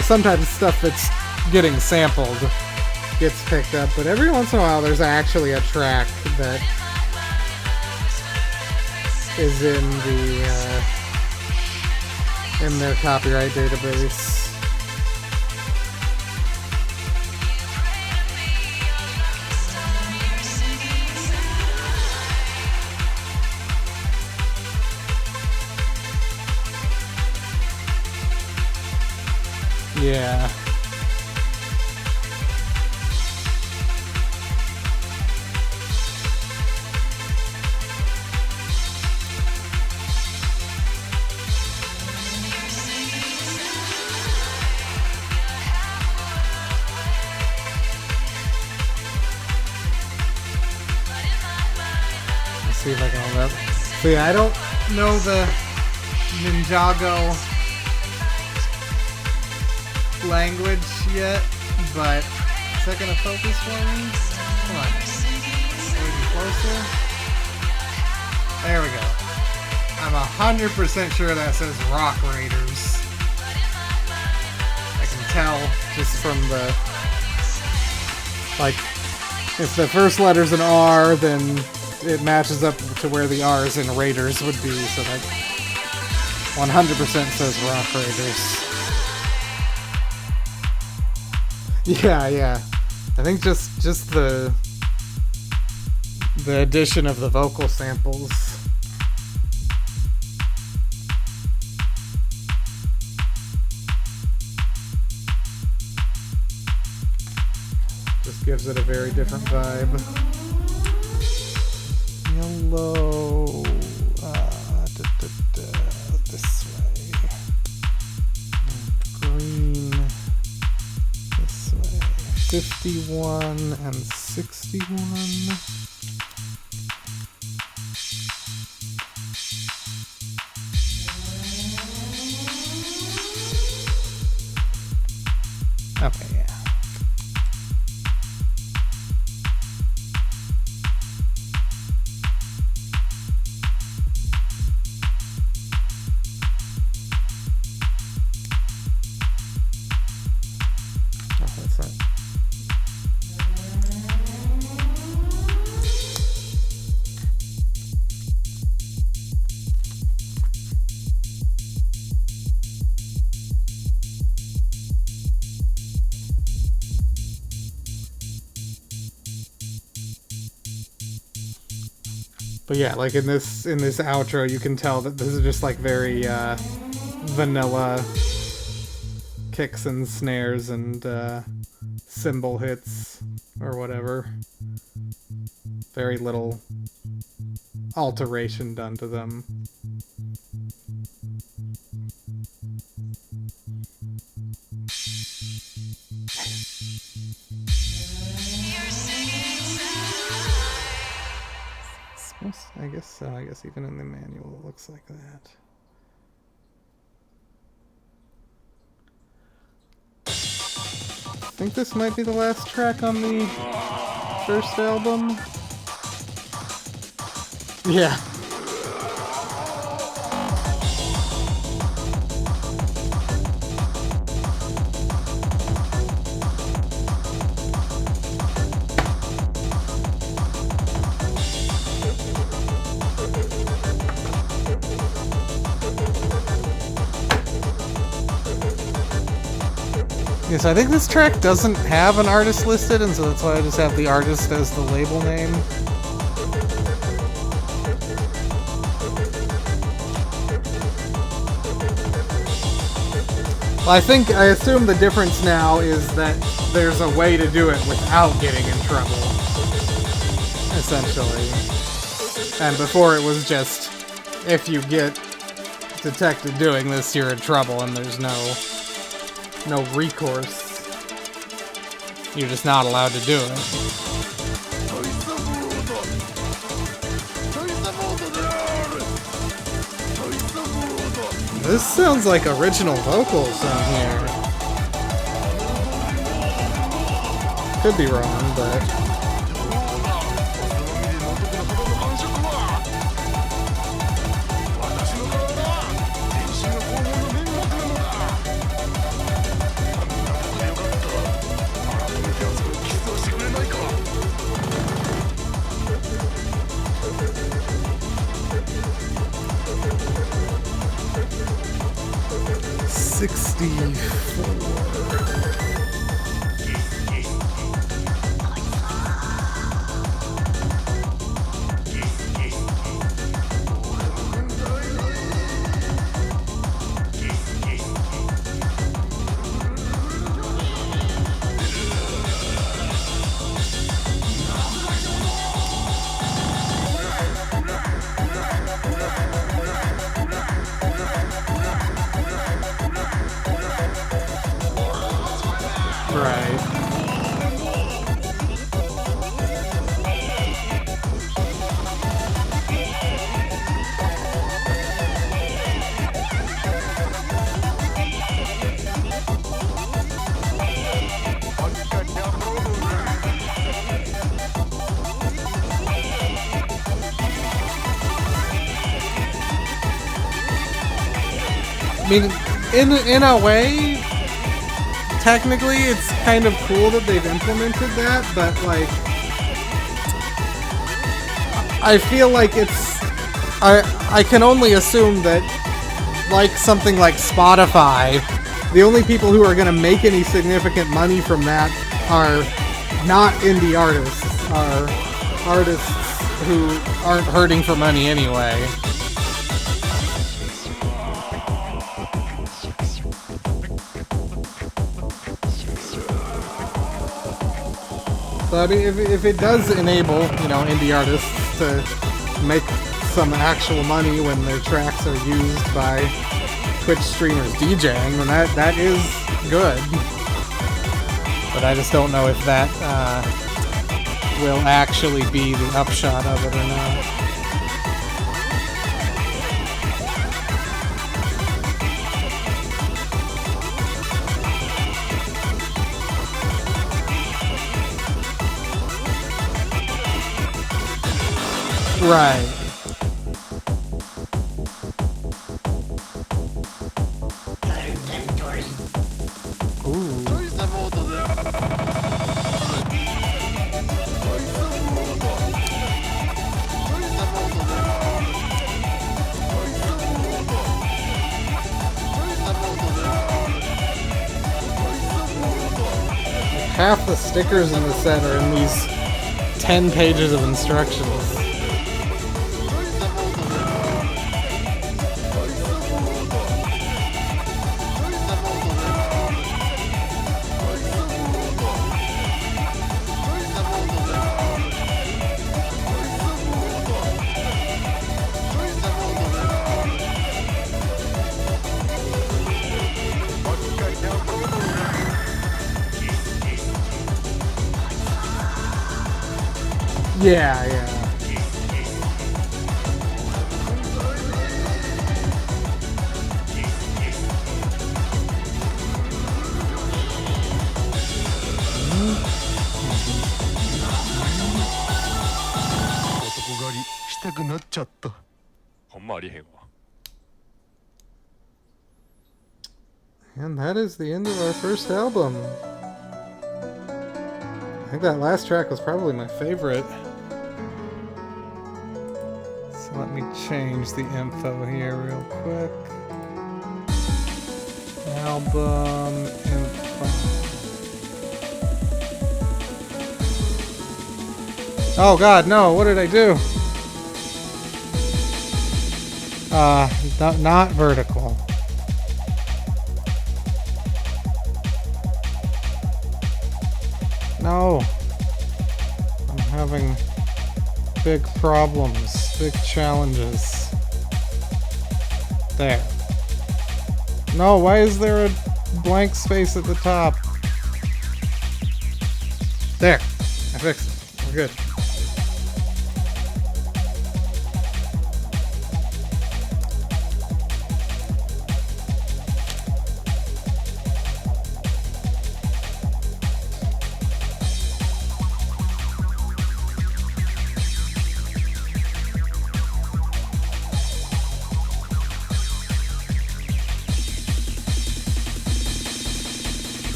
sometimes stuff that's getting sampled gets picked up, but every once in a while there's actually a track that is in in their copyright database. Yeah. Let's see if I can hold up. So yeah, I don't know the Ninjago language yet, but is that gonna focus for me? Come on. Maybe closer. There we go. I'm 100% sure that says Rock Raiders. I can tell just from the, like, if the first letter's an R, then it matches up to where the R's in Raiders would be, so that 100% says Rock Raiders. Yeah. I think just the addition of the vocal samples. Just gives it a very different vibe. Yellow. This way. Green. 51 and 61. Okay, yeah. Oh, that's not. But yeah, like in this outro, you can tell that this is just like very vanilla kicks and snares and cymbal hits or whatever. Very little alteration done to them. I guess so. I guess even in the manual it looks like that. I think this might be the last track on the first album. Yeah. Yes, I think this track doesn't have an artist listed, and so that's why I just have the artist as the label name. Well, I assume the difference now is that there's a way to do it without getting in trouble, essentially. And before it was just, if you get detected doing this, you're in trouble, and there's no recourse. You're just not allowed to do it. This sounds like original vocals on here. Could be wrong, but... Right. I mean, in a way, technically, it's kind of cool that they've implemented that, but like, I feel like I can only assume that, like something like Spotify, the only people who are going to make any significant money from that are not indie artists, are artists who aren't hurting for money anyway. So I mean, if it does enable, you know, indie artists to make some actual money when their tracks are used by Twitch streamers DJing, then that is good. But I just don't know if that will actually be the upshot of it or not. Right. Ooh. Half the stickers in the set are in these 10 pages of instructions. Yeah, yeah. And that is the end of our first album. I think that last track was probably my favorite. So let me change the info here real quick. Album info. Oh god, no, what did I do? Not vertical. No. I'm having big problems, big challenges. There. No, why is there a blank space at the top? There. I fixed it. We're good.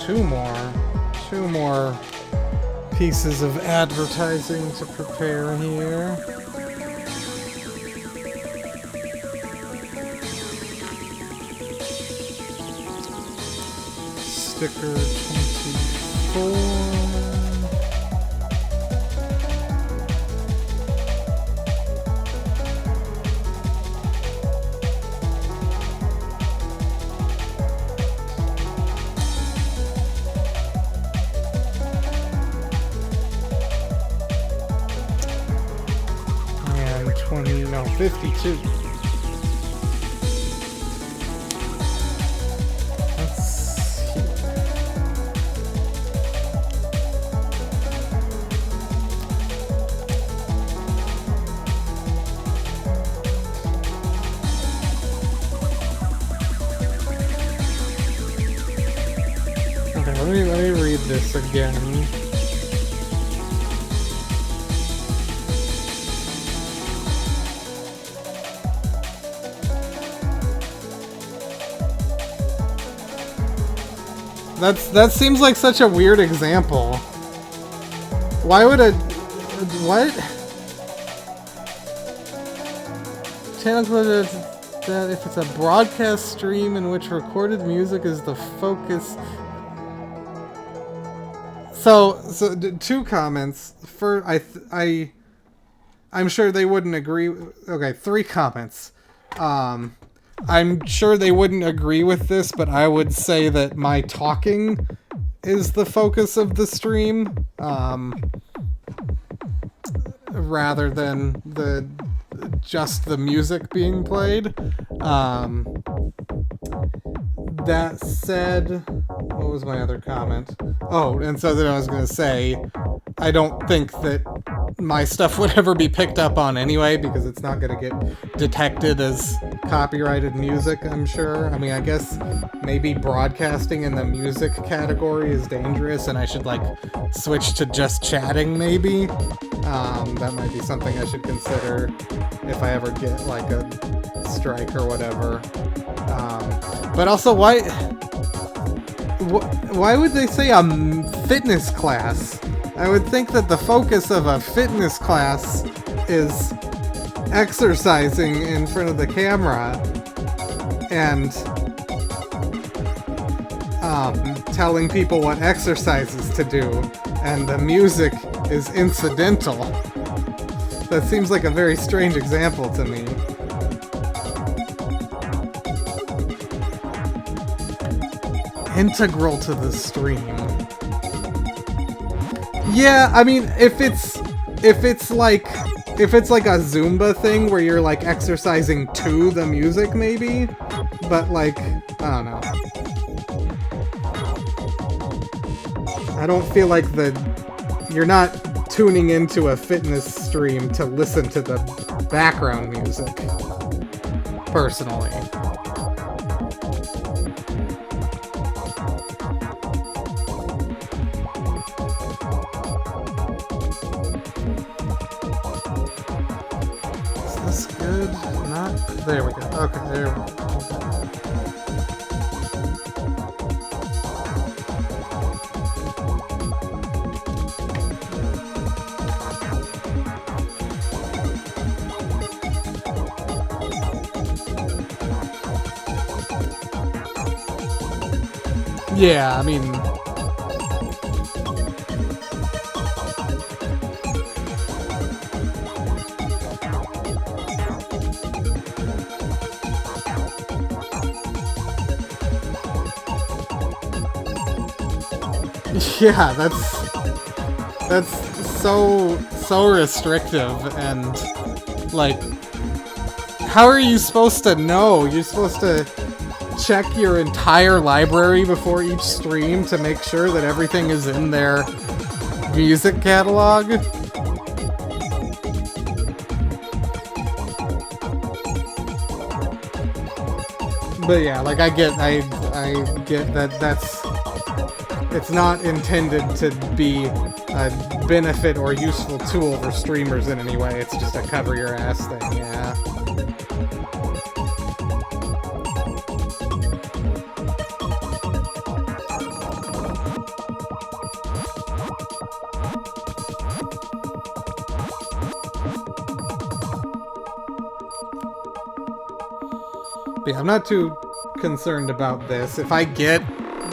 two more pieces of advertising to prepare here. Sticker 24. And 52. Let me read this again. That seems like such a weird example. Why would a what? Channel that if it's a broadcast stream in which recorded music is the focus. So two comments. I'm sure they wouldn't agree. Okay, three comments. I'm sure they wouldn't agree with this, but I would say that my talking is the focus of the stream, rather than just the music being played. That said, what was my other comment? Oh, and so then I was going to say, I don't think that my stuff would ever be picked up on anyway, because it's not going to get detected as copyrighted music, I'm sure. I mean, I guess maybe broadcasting in the music category is dangerous, and I should, like, switch to just chatting, maybe. That might be something I should consider if I ever get, like, a strike or whatever. But also, why would they say a fitness class? I would think that the focus of a fitness class is exercising in front of the camera and telling people what exercises to do, and the music is incidental. That seems like a very strange example to me. Integral to the stream. Yeah, I mean, if it's like a Zumba thing where you're like exercising to the music, maybe, but like, I don't know. I don't feel like you're not tuning into a fitness stream to listen to the background music, personally. There we go. Okay, there we go. Yeah, I mean... Yeah, that's so restrictive, and like, how are you supposed to know? You're supposed to check your entire library before each stream to make sure that everything is in their music catalog. But yeah, like I get that it's not intended to be a benefit or useful tool for streamers in any way. It's just a cover your ass thing, yeah. But yeah, I'm not too concerned about this. If I get,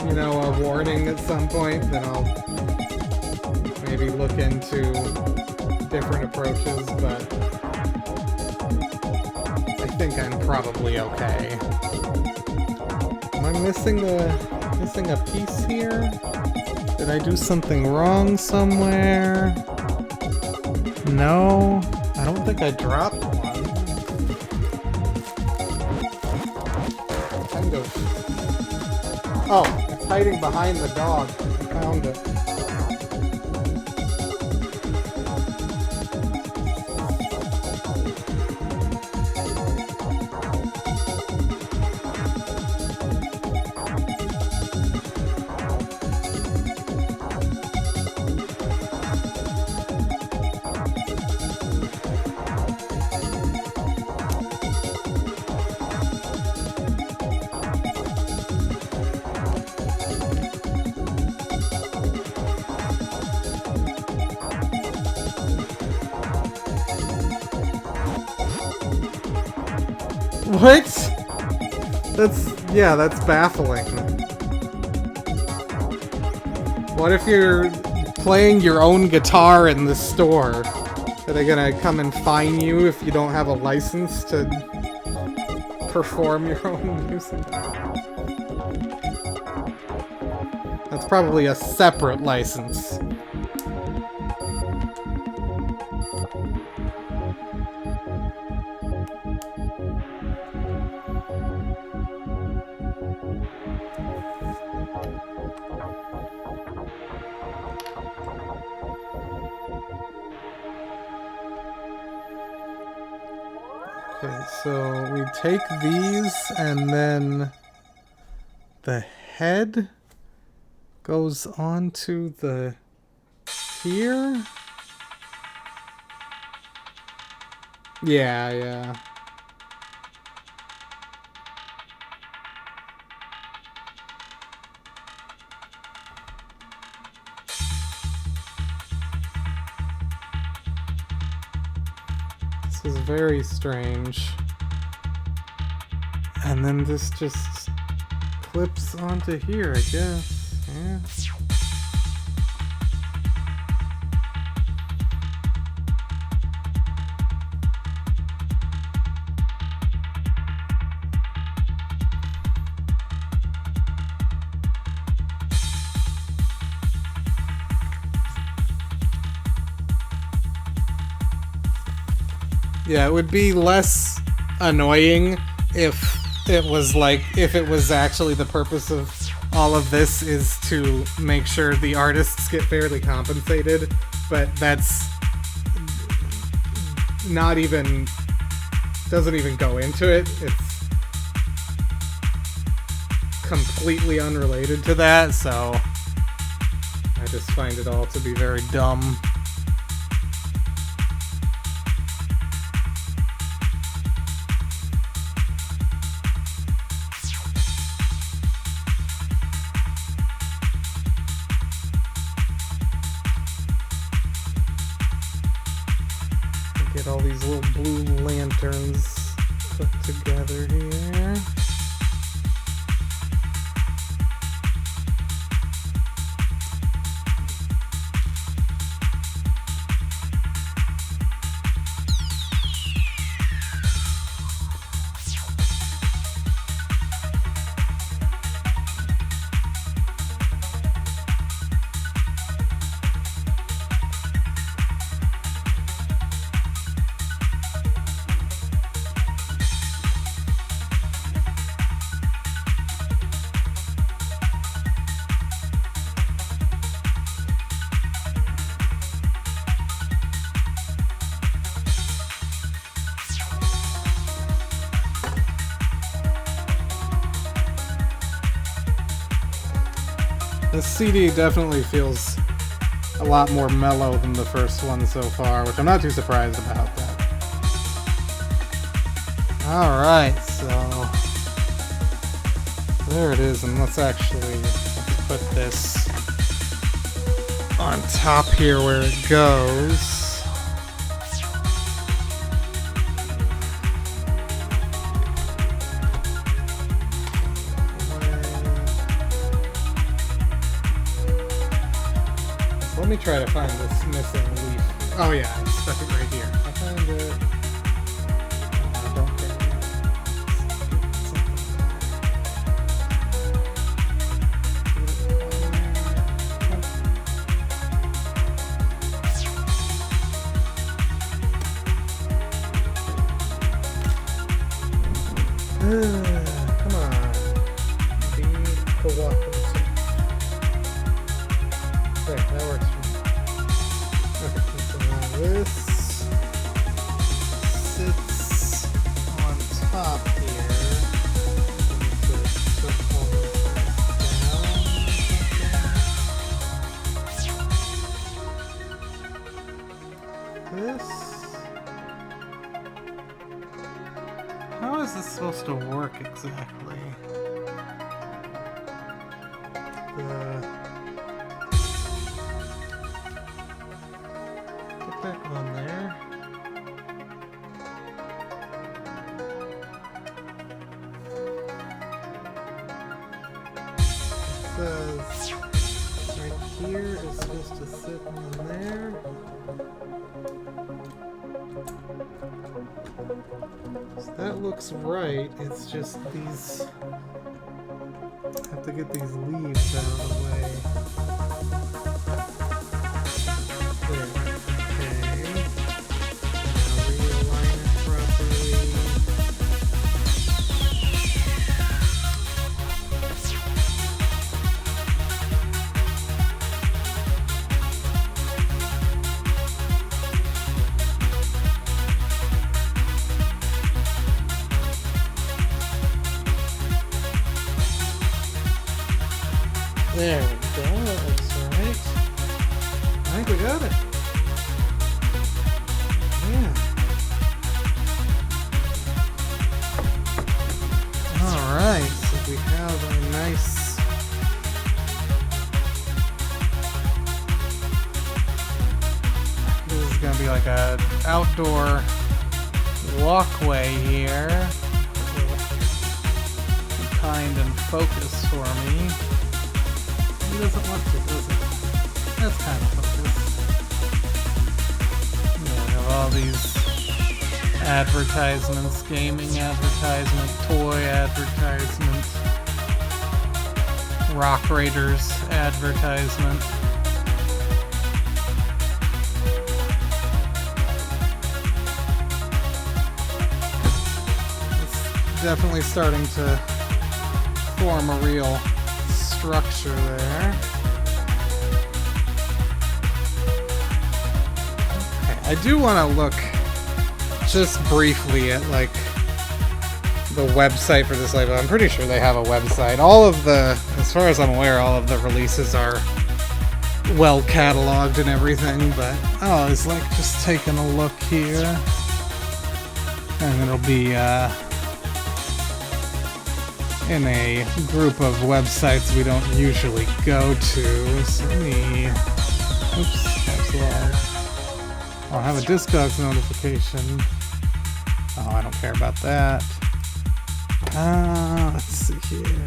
you know, a warning at some point, then I'll maybe look into different approaches, but I think I'm probably okay. Am I missing a piece here? Did I do something wrong somewhere? No, I don't think I dropped one. Kind of. Oh, it's hiding behind the dog. I found it. What? That's baffling. What if you're playing your own guitar in the store? Are they gonna come and fine you if you don't have a license to perform your own music? That's probably a separate license. Okay, so we take these and then the head goes onto the here. Yeah. This is very strange. And then this just clips onto here, I guess. Yeah. Yeah, it would be less annoying if it was actually the purpose of all of this is to make sure the artists get fairly compensated, but that's not even, doesn't even go into it. It's completely unrelated to that, so I just find it all to be very dumb. Get all these little blue lanterns put together here. This CD definitely feels a lot more mellow than the first one so far, which I'm not too surprised about that. Alright, so there it is, and let's put this on top here where it goes. let me try to find this missing leaf. Oh yeah, I stuck it right here. I found it. Don't care. Come on. Be cooperative. There, that works for me. Okay, so now this sits on top here. We need to put all this down. This. How is this supposed to work exactly? Get back on there. It says right here is supposed to sit on there. So that looks right. It's just these. I have to get these leaves out of the way. There. Okay. Now realign it properly. There we go, that looks right. I think we got it. Yeah. Alright, so we have a nice... This is gonna be like an outdoor walkway here. Be kind and focus for me. He doesn't want to, does it? That's kind of focused. Yeah, we have all these advertisements, gaming advertisement, toy advertisement, Rock Raiders advertisement. It's definitely starting to form a real structure there. Okay, I do want to look just briefly at like the website for this label. I'm pretty sure they have a website. All of the, as far as I'm aware, all of the releases are well cataloged and everything, but I always like just taking a look here. And it'll be in a group of websites we don't usually go to. So let me... Oops, caps lock. I'll have a Discogs notification. Oh, I don't care about that. Let's see here.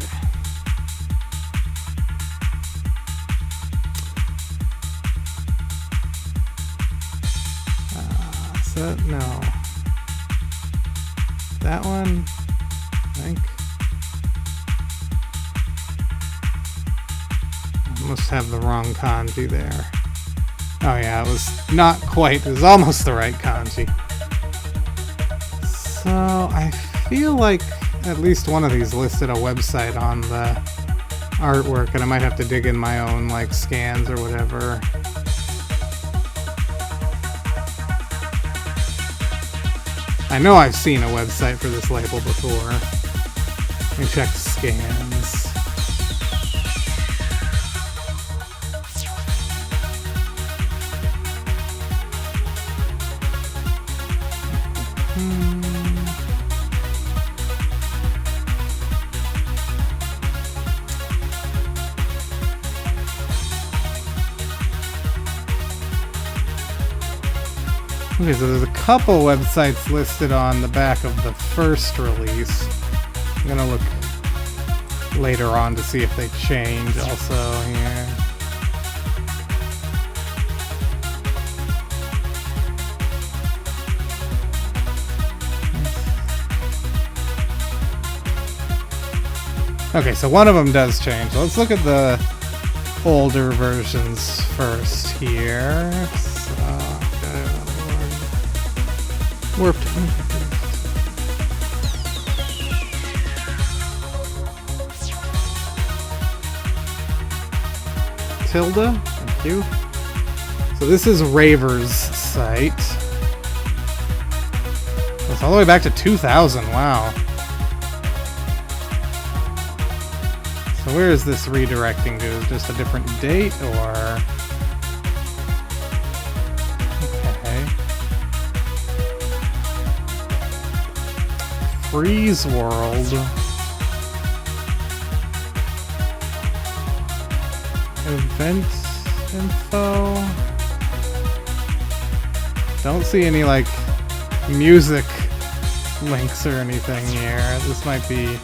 Is that? No. That one? I think. Must have the wrong kanji there. Oh yeah, it was not quite. It was almost the right kanji. So I feel like at least one of these listed a website on the artwork, and I might have to dig in my own like scans or whatever. I know I've seen a website for this label before. Let me check scans. Okay, so there's a couple websites listed on the back of the first release. I'm gonna look later on to see if they change also here. Okay, so one of them does change. Let's look at the older versions first here. So, warped. Tilda, thank you. So this is Raver's site. It's all the way back to 2000, wow. So where is this redirecting to? Is it just a different date, or... Okay. Freeze World. Event info. Don't see any, like, music links or anything here. This might be...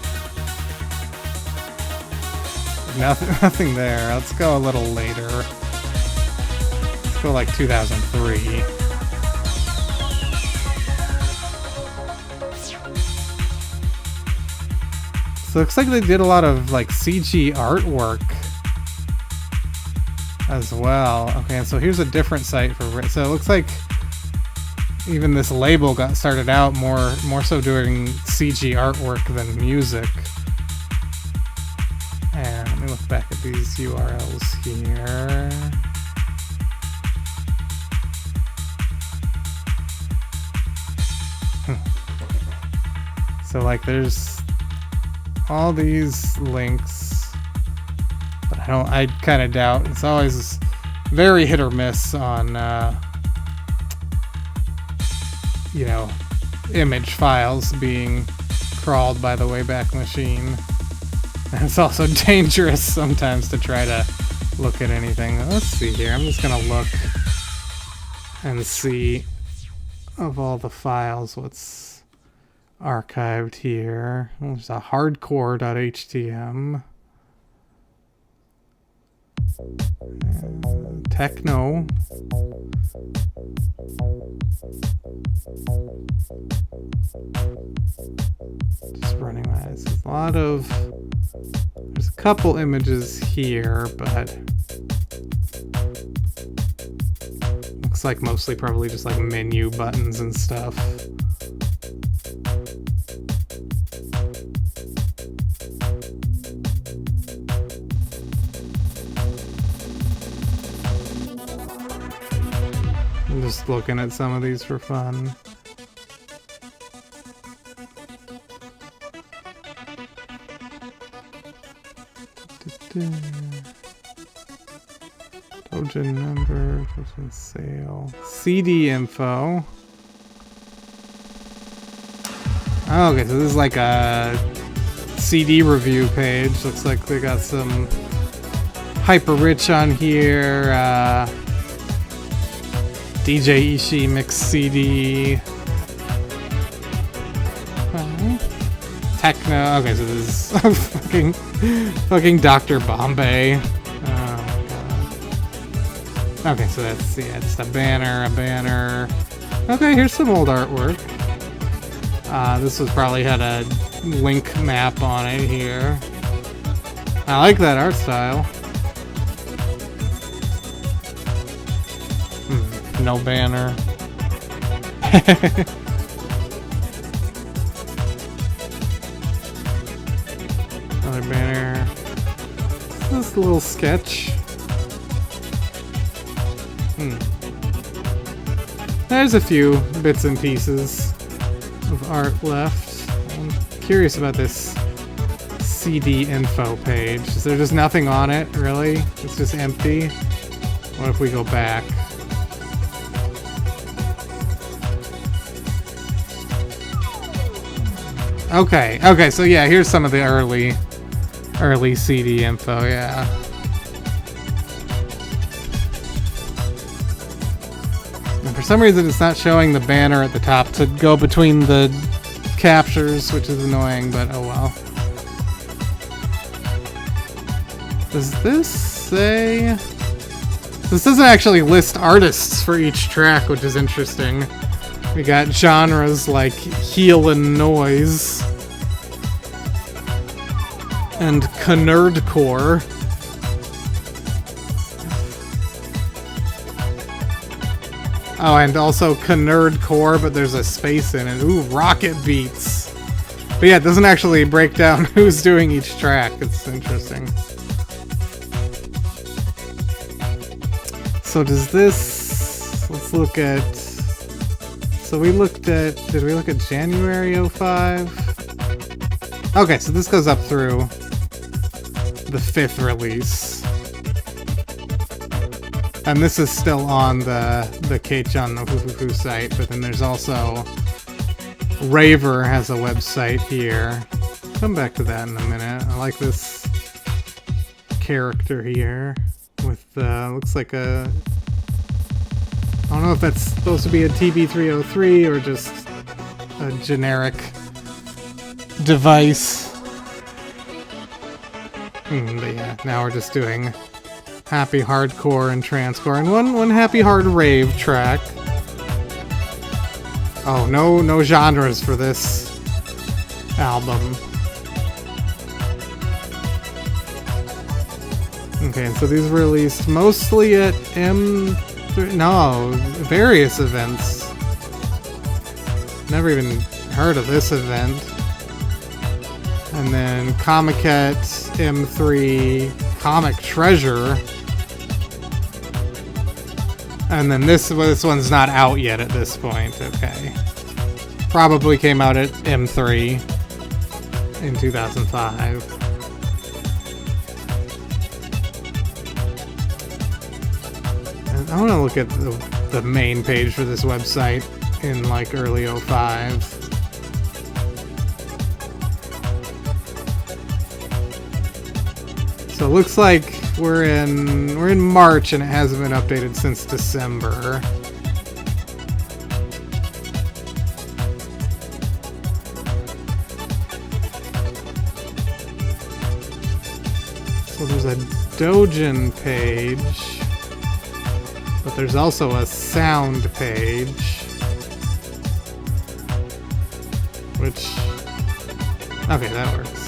Nothing there. Let's go a little later. Let's go like 2003. So it looks like they did a lot of like CG artwork as well. Okay, and so here's a different site for... So it looks like even this label got started out more so doing CG artwork than music. And let me look back at these URLs here. So like there's all these links, but I kind of doubt. It's always very hit or miss on you know, image files being crawled by the Wayback Machine. And it's also dangerous sometimes to try to look at anything. Let's see here. I'm just gonna look and see of all the files what's archived here. There's a hardcore.htm. Techno. Just running that. There's a lot of... There's a couple images here, but... Looks like mostly probably just like menu buttons and stuff. I'm just looking at some of these for fun. Token number, token sale, CD info. Oh, okay, so this is like a CD review page. Looks like they got some Hyper Rich on here. DJ Ishii mix CD. Techno. Okay, so this is fucking Dr. Bombay. Oh my god. Okay, so that's just a banner. Okay, here's some old artwork. This was probably had a link map on it here. I like that art style. No banner. Another banner. This little sketch. There's a few bits and pieces of art left. I'm curious about this CD info page. Is there just nothing on it, really? It's just empty? What if we go back? Okay, so yeah, here's some of the early CD info, yeah. And for some reason it's not showing the banner at the top to go between the captures, which is annoying, but oh well. Does this say... This doesn't actually list artists for each track, which is interesting. We got genres like heel and noise. and nerdcore. Oh, and also nerdcore, but there's a space in it. Ooh, rocket beats. But yeah, it doesn't actually break down who's doing each track. It's interesting. So does this... Let's look at... So we looked at... Did we look at January 05? Okay, so this goes up through the 5th release. And this is still on the珪ちゃんのフフフ site, but then there's also... Raver has a website here. Come back to that in a minute. I like this character here with looks like a... I don't know if that's supposed to be a TB303 or just a generic device. But yeah, now we're just doing happy hardcore and trancecore and one happy hard rave track. Oh, no genres for this album. Okay, so these were released mostly at various events. Never even heard of this event. And then Comiket M3 Comic Treasure. And then this one's not out yet at this point. Okay. Probably came out at M3 in 2005. And I want to look at the main page for this website in like early 05. So it looks like we're in March and it hasn't been updated since December. So there's a Dojin page, but there's also a sound page, which, okay, that works.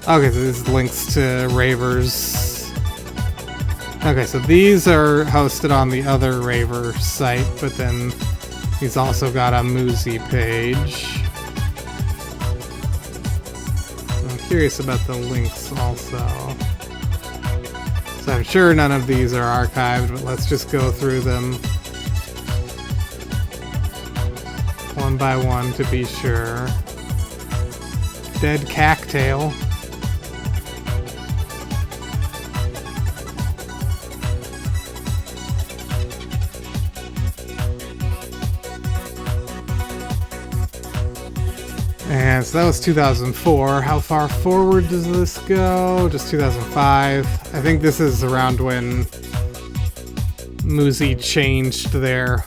Okay, so this links to Raver's. Okay, so these are hosted on the other Raver site, but then he's also got a Muzi page. I'm curious about the links also. So I'm sure none of these are archived, but let's just go through them one by one to be sure. Dead Cacktail. And so that was 2004. How far forward does this go? Just 2005. I think this is around when Muzi changed their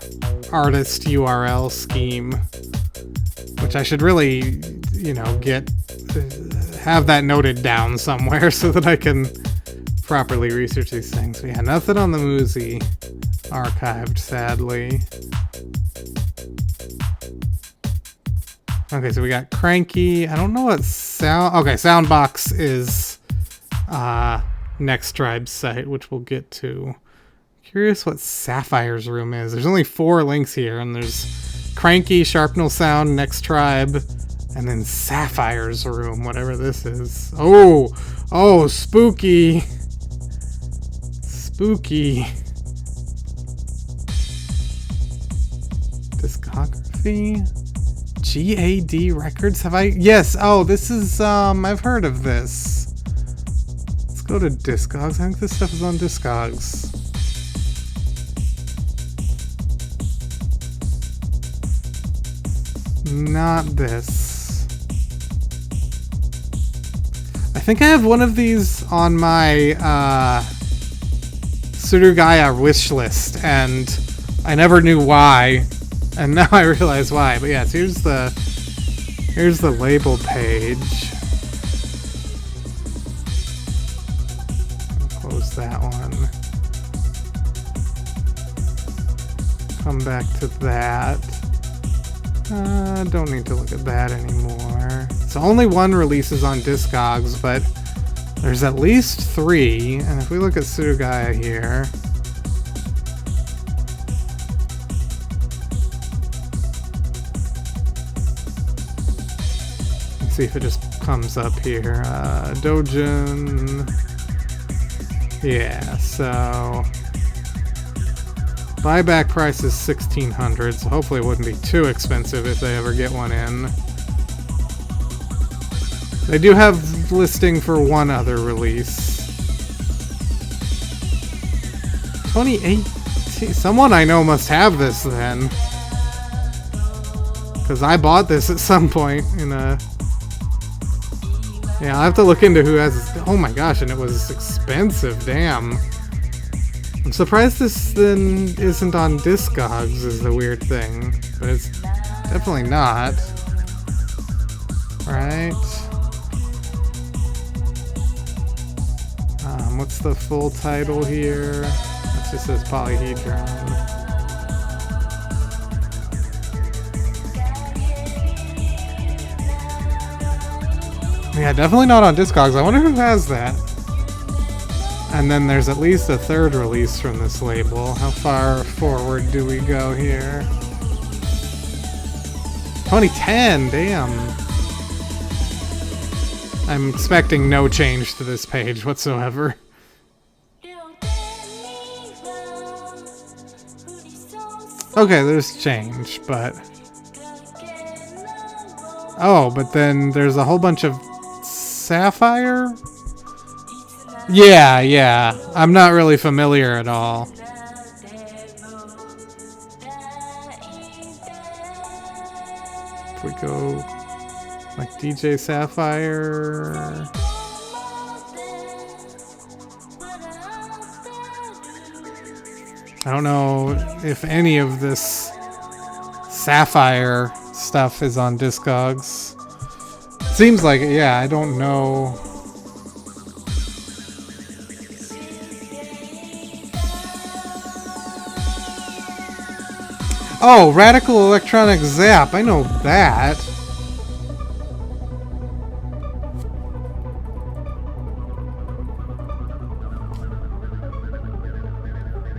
artist URL scheme, which I should really, have that noted down somewhere so that I can properly research these things. But yeah, nothing on the Muzi archived, sadly. Okay, so we got Cranky. I don't know what sound... Okay, Soundbox is Next Tribe's site, which we'll get to. Curious what Sapphire's room is. There's only 4 links here, and there's Cranky, Sharpnel Sound, Next Tribe, and then Sapphire's room, whatever this is. Oh, spooky. Spooky. Discography? GAD Records? Have I? Yes. Oh, this is, I've heard of this. Let's go to Discogs. I think this stuff is on Discogs. Not this. I think I have one of these on my, Surugaya wish list, and I never knew why. And now I realize why. But yeah, so here's the label page. Close that one. Come back to that. Don't need to look at that anymore. So only one release is on Discogs, but there's at least 3. And if we look at Surugaya here, let's see if it just comes up here. Dojin. Yeah, so buyback price is $1,600, so hopefully it wouldn't be too expensive if they ever get one in. They do have listing for one other release. 2018. Someone I know must have this then, because I bought this at some point in a... Yeah, I'll have to look into who has... Oh my gosh, and it was expensive, damn. I'm surprised this then isn't on Discogs is the weird thing, but it's definitely not. Right? What's the full title here? It just says Polyhedron. Yeah, definitely not on Discogs. I wonder who has that. And then there's at least a 3rd release from this label. How far forward do we go here? 2010, damn. I'm expecting no change to this page whatsoever. Okay, there's change, but... Oh, but then there's a whole bunch of Sapphire? Yeah. I'm not really familiar at all. If we go... like DJ Sapphire... I don't know if any of this Sapphire stuff is on Discogs. Seems like it, yeah, I don't know. Oh, Radical Electronic Zap, I know that.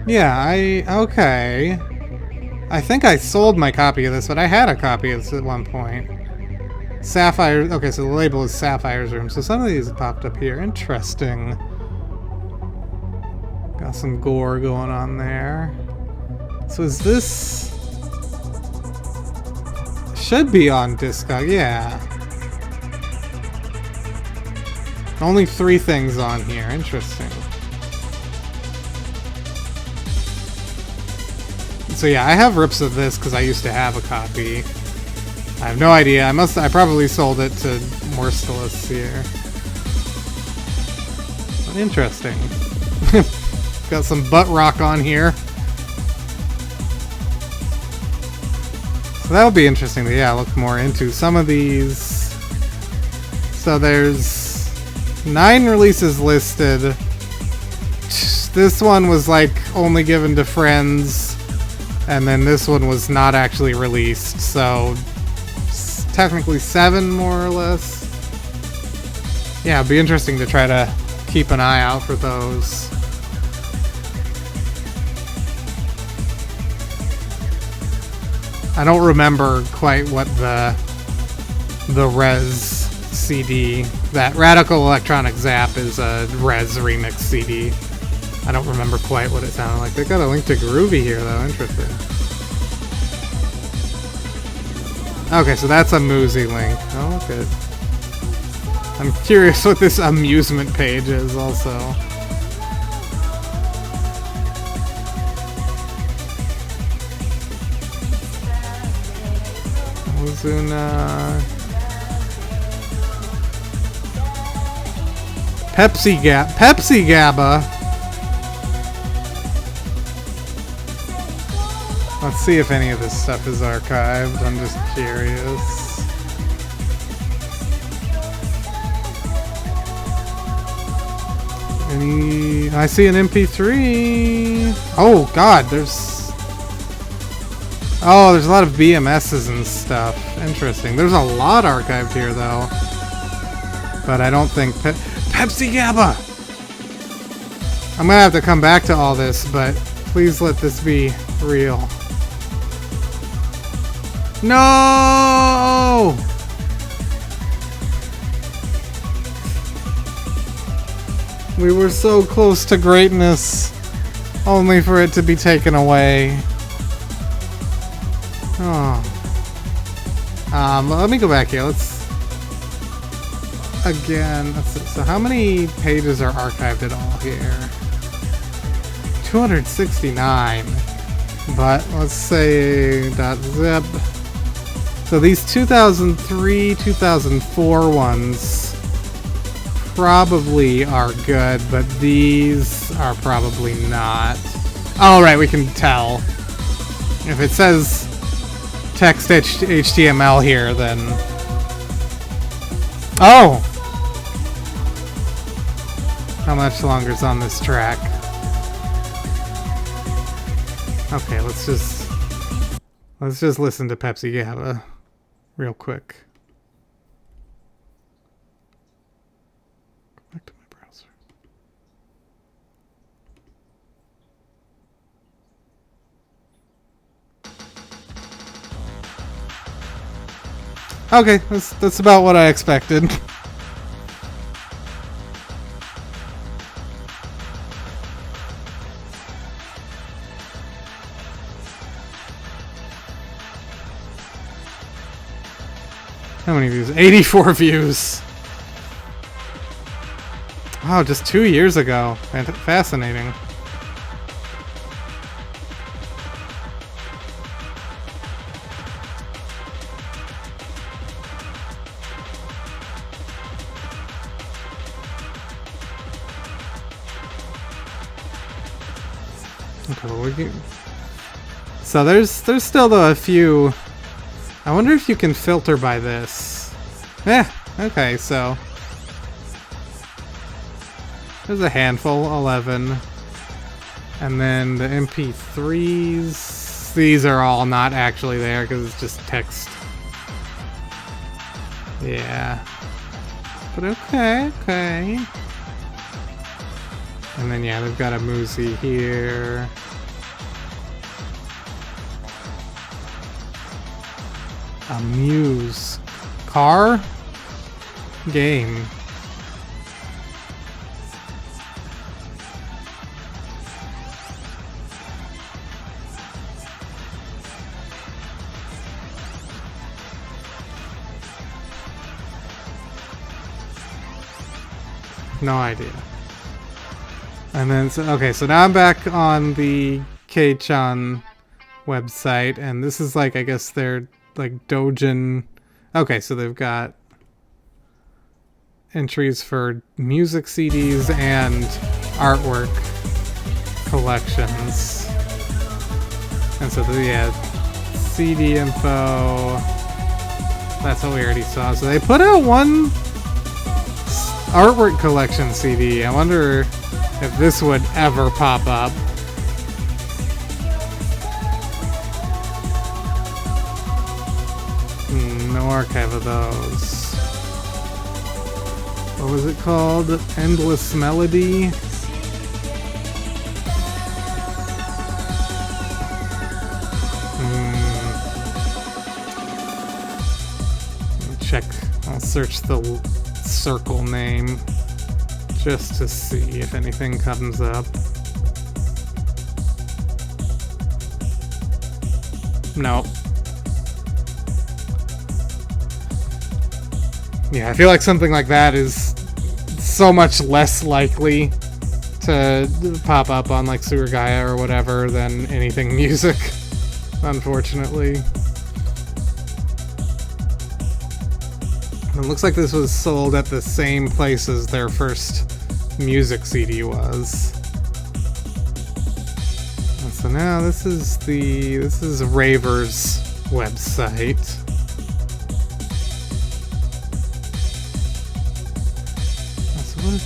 Yeah, okay. I think I sold my copy of this, but I had a copy of this at one point. Sapphire, okay, so the label is Sapphire's Room, so some of these have popped up here. Interesting. Got some gore going on there. So is this... should be on Discog, yeah. Only 3 things on here, interesting. So yeah, I have rips of this because I used to have a copy. I have no idea. I probably sold it to Merciless here. But interesting. Got some butt rock on here. So that would be interesting to, yeah, look more into some of these. So there's 9 releases listed. This one was like only given to friends. And then this one was not actually released, so technically 7 more or less. Yeah, it'd be interesting to try to keep an eye out for those. I don't remember quite what the Res CD, that Radical Electronic Zap is a Res remix CD. I don't remember quite what it sounded like. They got a link to Groovy here, though. Interesting. Okay, so that's a Muzi link. Oh, good. I'm curious what this amusement page is, also. Ozuna. Pepsi Gabba. Let's see if any of this stuff is archived. I'm just curious. I see an MP3. Oh god, there's a lot of BMSs and stuff. Interesting. There's a lot archived here though. but I don't think Pepsi Gabba. I'm gonna have to come back to all this, but please let this be real. No! We were so close to greatness, only for it to be taken away. Oh. Let me go back here. Let's see. So how many pages are archived at all here? 269. But let's say .zip. So these 2003, 2004 ones probably are good, but these are probably not. Oh, right, we can tell. If it says text HTML here, then... Oh! How much longer is on this track? Okay, let's just listen to Pepsi Gabba real quick. Go back to my browser. Okay, that's about what I expected. How many views? 84 views. Wow, just 2 years ago. Fascinating. Okay, well, so there's still though a few. I wonder if you can filter by this. Yeah, okay, so there's a handful, 11. And then the MP3s, these are all not actually there because it's just text. Yeah. But okay. And then yeah, they've got a Muzi here. Amuse. Car? Game. No idea. And then, so now I'm back on the K-chan website, and this is like, I guess they're like Dojin. Okay, so they've got entries for music CDs and artwork collections. And so, yeah, CD info. That's what we already saw. So they put out one artwork collection CD. I wonder if this would ever pop up. No archive of those. What was it called? Endless Melody? Check. I'll search the circle name just to see if anything comes up. Nope. Yeah, I feel like something like that is so much less likely to pop up on like Surugaya or whatever than anything music, unfortunately. It looks like this was sold at the same place as their first music CD was. And so now this is Raver's website. So what is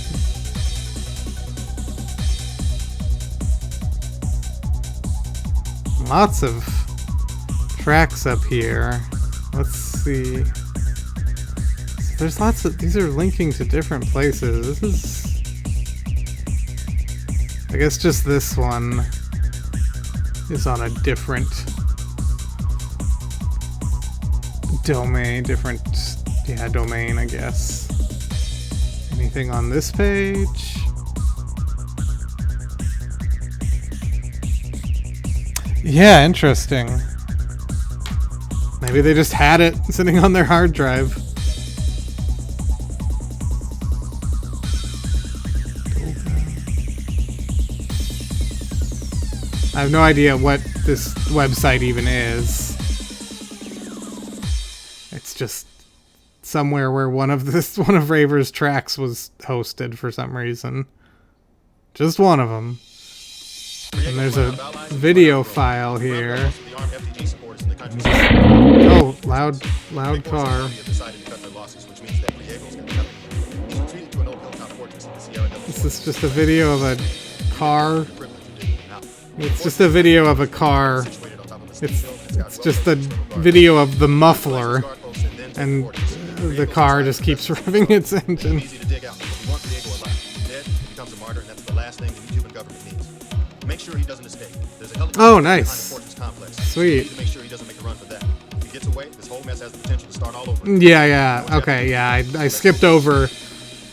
it? Lots of tracks up here. Let's see. There's lots of... These are linking to different places. This is... I guess just this one is on a different domain. Domain, I guess. Anything on this page? Yeah, interesting. Maybe they just had it sitting on their hard drive. I have no idea what this website even is. It's just somewhere where one of Raver's tracks was hosted for some reason. Just one of them. And there's a video file here. Oh, loud car. This is just a video of a car. It's just a video of a car. It's just a video of the muffler, and the car just keeps revving its engine. Oh, nice. Sweet. Yeah. Okay, yeah. I skipped over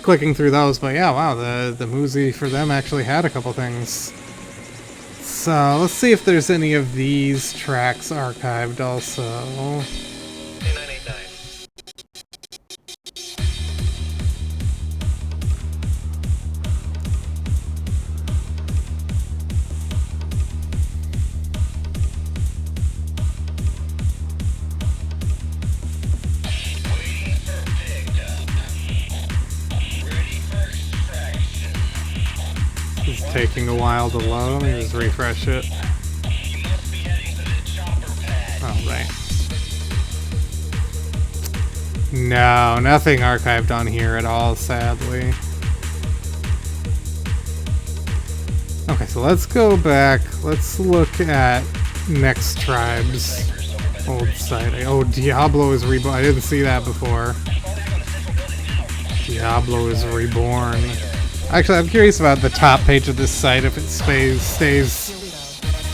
clicking through those, but yeah, wow, the Muzi for them actually had a couple things. So let's see if there's any of these tracks archived also. It's taking a while to load. Let me just refresh it. Oh, right. No, nothing archived on here at all, sadly. Okay, so let's go back. Let's look at Next Tribe's old site. Oh, Diablo is reborn. I didn't see that before. Diablo is reborn. Actually, I'm curious about the top page of this site, if it stays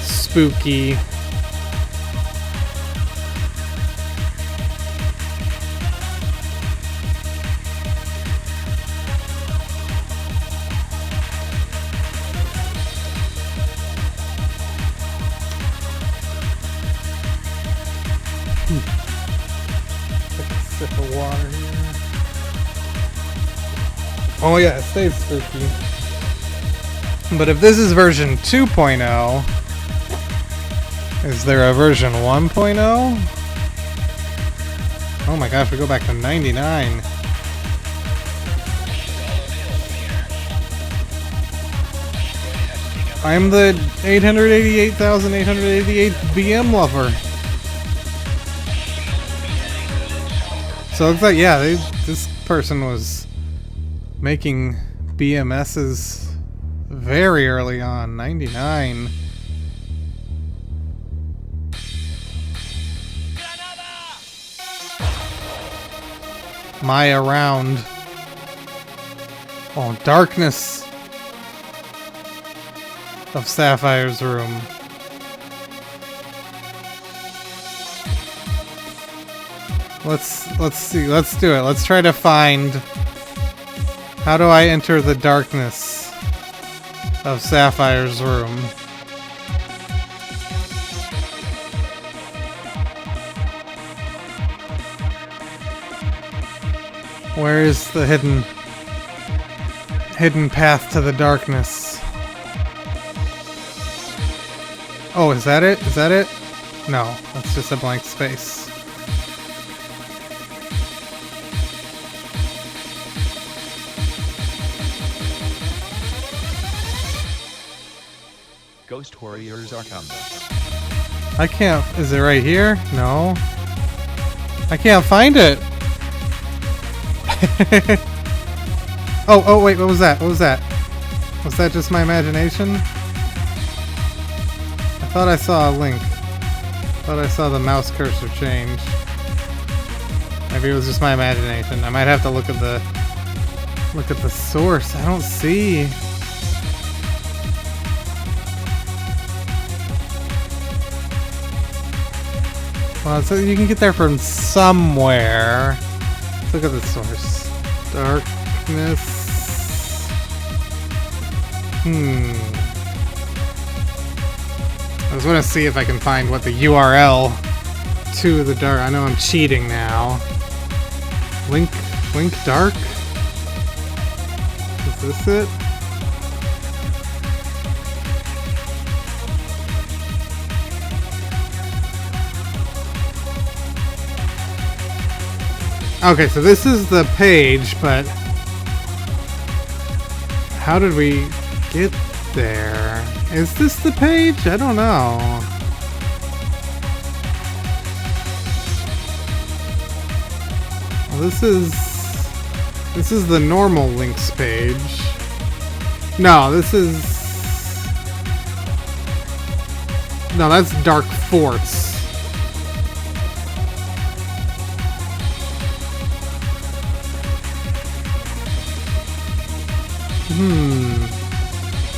spooky. Take a sip of water here. Oh yeah, it stays spooky. But if this is version 2.0, is there a version 1.0? Oh my gosh, we go back to 99. I'm the 888,888 BM lover. So it looks like, yeah, this person was making BMSs very early on, 99. Maya Round. Oh, Darkness of Sapphire's Room. Let's see. Let's do it. Let's try to find. How do I enter the darkness of Sapphire's room? Where is the hidden path to the darkness? Oh, is that it? Is that it? No, that's just a blank space. Ghost warriors are coming. I can't. Is it right here? No. I can't find it. Oh, wait. What was that? What was that? Was that just my imagination? I thought I saw a link. I thought I saw the mouse cursor change. Maybe it was just my imagination. I might have to look at the source. I don't see. Well, so you can get there from somewhere. Let's look at the source. Darkness. I just want to see if I can find what the URL to the dark. I know I'm cheating now. Link dark? Is this it? Okay, so this is the page, but how did we get there? Is this the page? I don't know. Well, this is the normal links page. No, that's Dark Forts.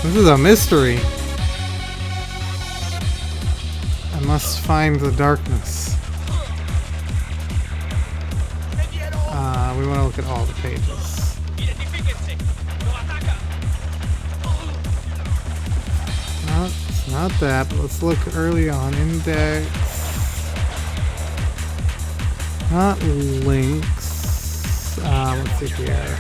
This is a mystery. I must find the darkness. We want to look at all the pages. No, it's not that. But let's look early on. Index. Not links. Let's see here.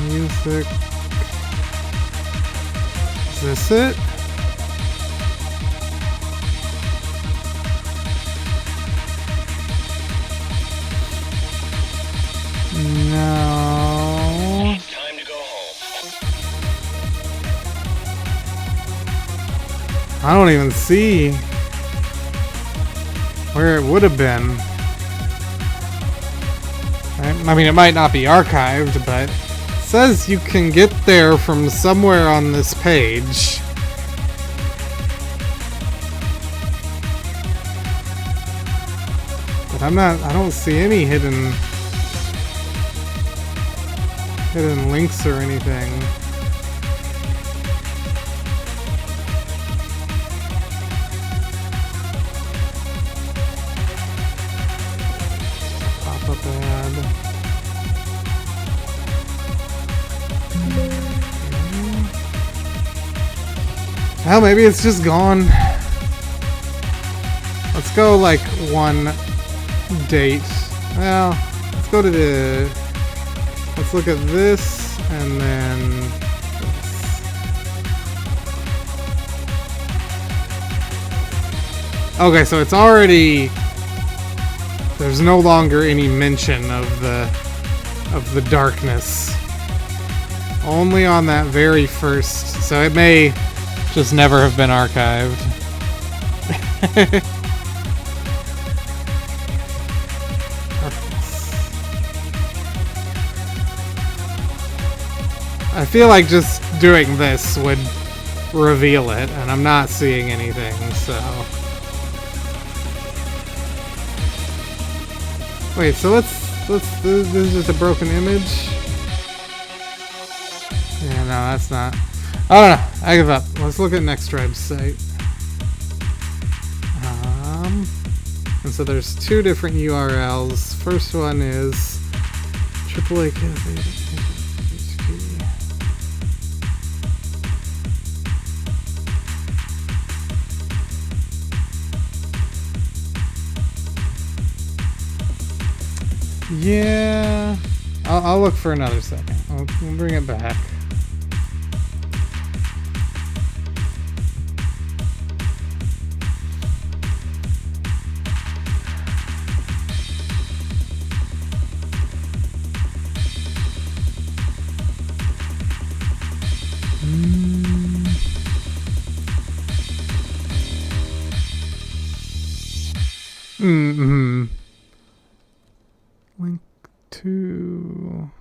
Music. Is this it? No. It's time to go home. I don't even see where it would have been. I mean, it might not be archived, but it says you can get there from somewhere on this page. But I don't see any hidden links or anything. Pop-up ad. Well, maybe it's just gone. Let's go like one date. Well, let's go to let's look at this and then this. Okay, so it's already, there's no longer any mention of the darkness. Only on that very first, so it may just never have been archived. I feel like just doing this would reveal it, and I'm not seeing anything, so. Wait, so this is just a broken image? Yeah, no, that's not. I don't know. I give up. Let's look at Next Tribe's site. And so there's two different URLs. First one is AAA Cafe HP. Yeah. I'll look for another second. We'll bring it back. Link to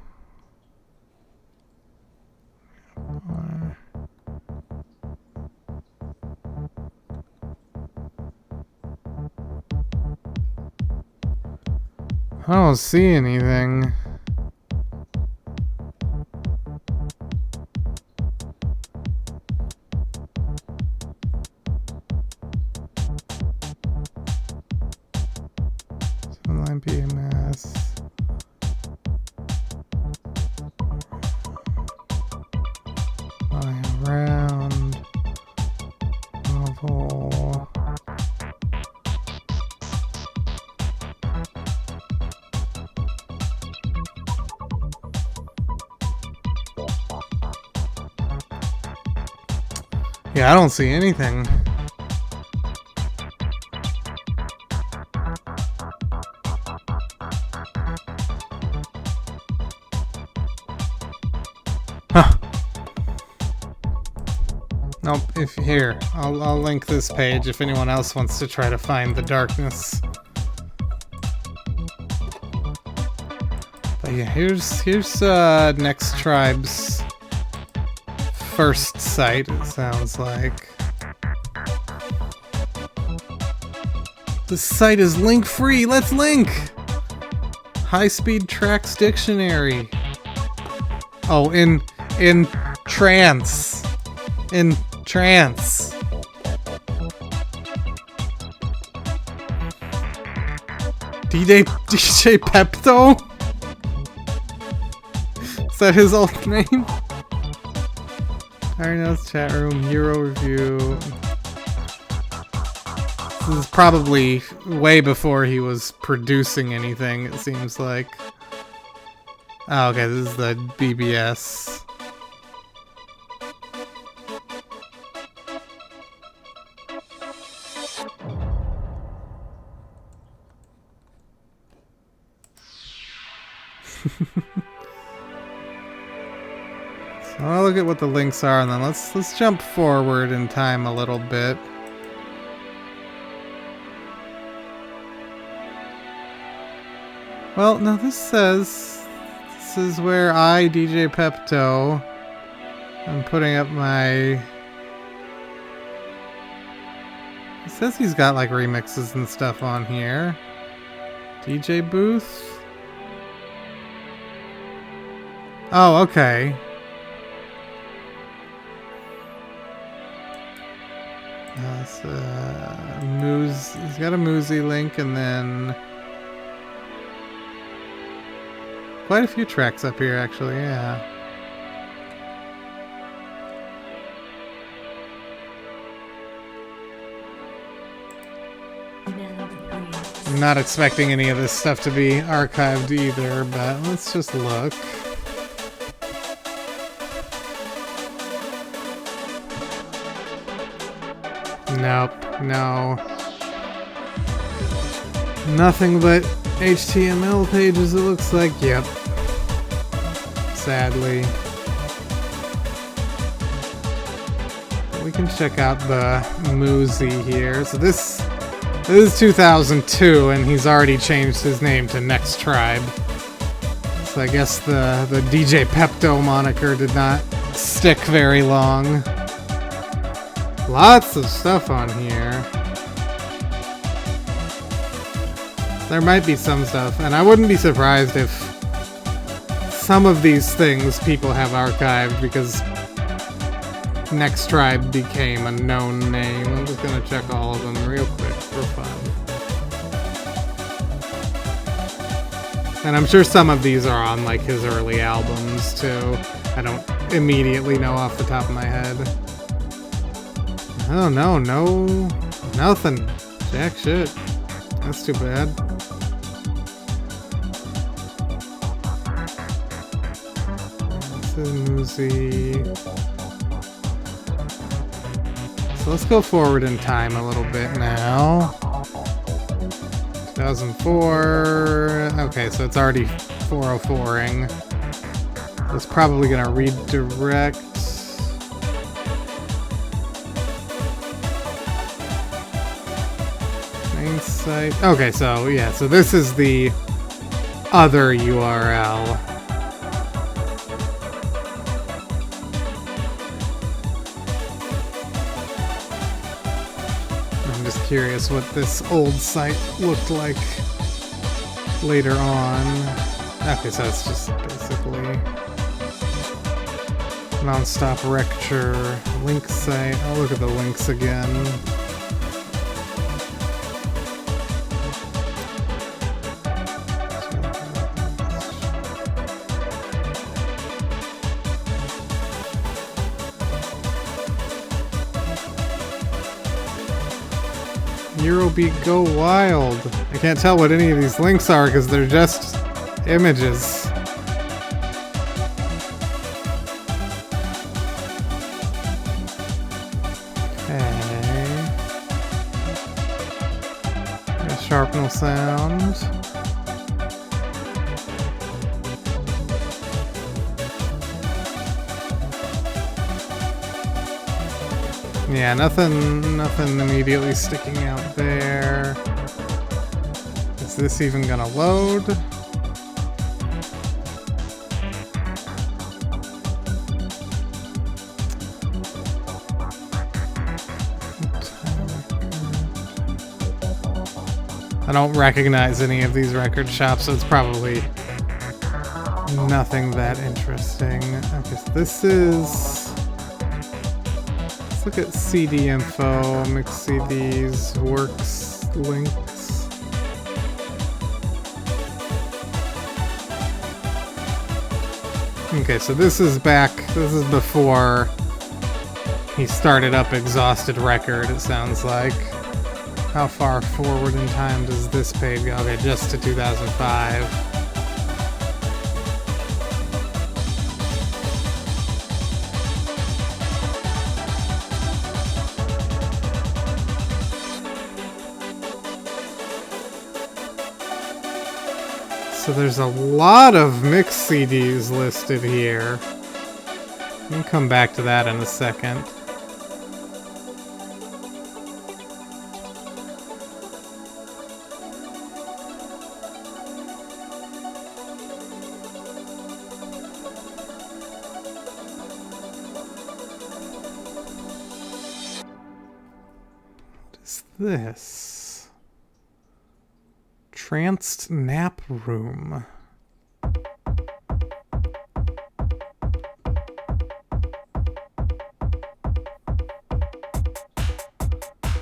I don't see anything. Online PMS. Around. Novel. Yeah, I don't see anything. Huh. Nope, if here, I'll link this page if anyone else wants to try to find the darkness. But yeah, here's Next Tribe's first site, it sounds like. This site is link free, let's link! High-speed tracks dictionary. Oh, in trance. In trance. DJ Pepto? Is that his old name? Ariel's chat room, Euro review. This is probably way before he was producing anything, it seems like. Oh, okay, this is the BBS. So I'll look at what the links are, and then let's jump forward in time a little bit. Well, no, this says this is where I, DJ Pepto, I'm putting up my. It says he's got like remixes and stuff on here. DJ booth. Oh, okay. That's he's got a Moosey link, and then quite a few tracks up here, actually. Yeah. I'm not expecting any of this stuff to be archived either, but let's just look. Nope, no. Nothing but HTML pages, it looks like. Yep. Sadly. We can check out the Moosey here. So this is 2002, and he's already changed his name to Next Tribe. So I guess the DJ Pepto moniker did not stick very long. Lots of stuff on here. There might be some stuff, and I wouldn't be surprised if some of these things people have archived because Next Tribe became a known name. I'm just gonna check all of them real quick for fun. And I'm sure some of these are on like his early albums too. I don't immediately know off the top of my head. Oh no, nothing. Jack shit. That's too bad. This is Moosey. So let's go forward in time a little bit now. 2004. Okay, so it's already 404ing. It's probably gonna redirect. Site. Okay, so yeah, so this is the other URL. I'm just curious what this old site looked like. later on. Okay, so it's just basically non-stop lecture, link site. I'll look at the links again. Eurobeat Go Wild. I can't tell what any of these links are because they're just images. Okay. Sharpnel sound. Yeah, nothing immediately sticking out there. Is this even gonna load? I don't recognize any of these record shops, so it's probably nothing that interesting. Okay, so this is... Let's look at CD info, mix CDs, works, links. Okay, so this is before he started up Exhausted Record, it sounds like. How far forward in time does this page go? Okay, just to 2005. So there's a lot of mix CDs listed here. We'll come back to that in a second. What is this? Tranced Nap Room.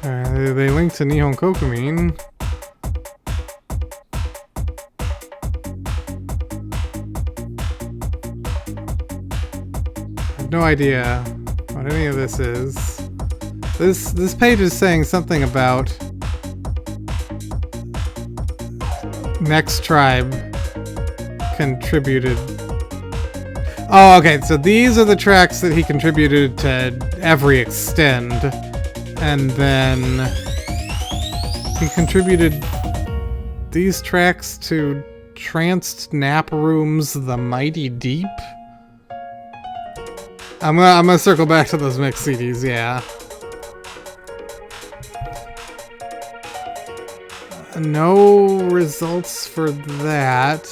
They link to Nihon Kokumin. I have no idea what any of this is. This page is saying something about Next Tribe contributed. Oh, okay, so these are the tracks that he contributed to Every Extend. And then he contributed these tracks to Tranced Nap Room's The Mighty Deep. I'm gonna circle back to those mix CDs, yeah. No results for that.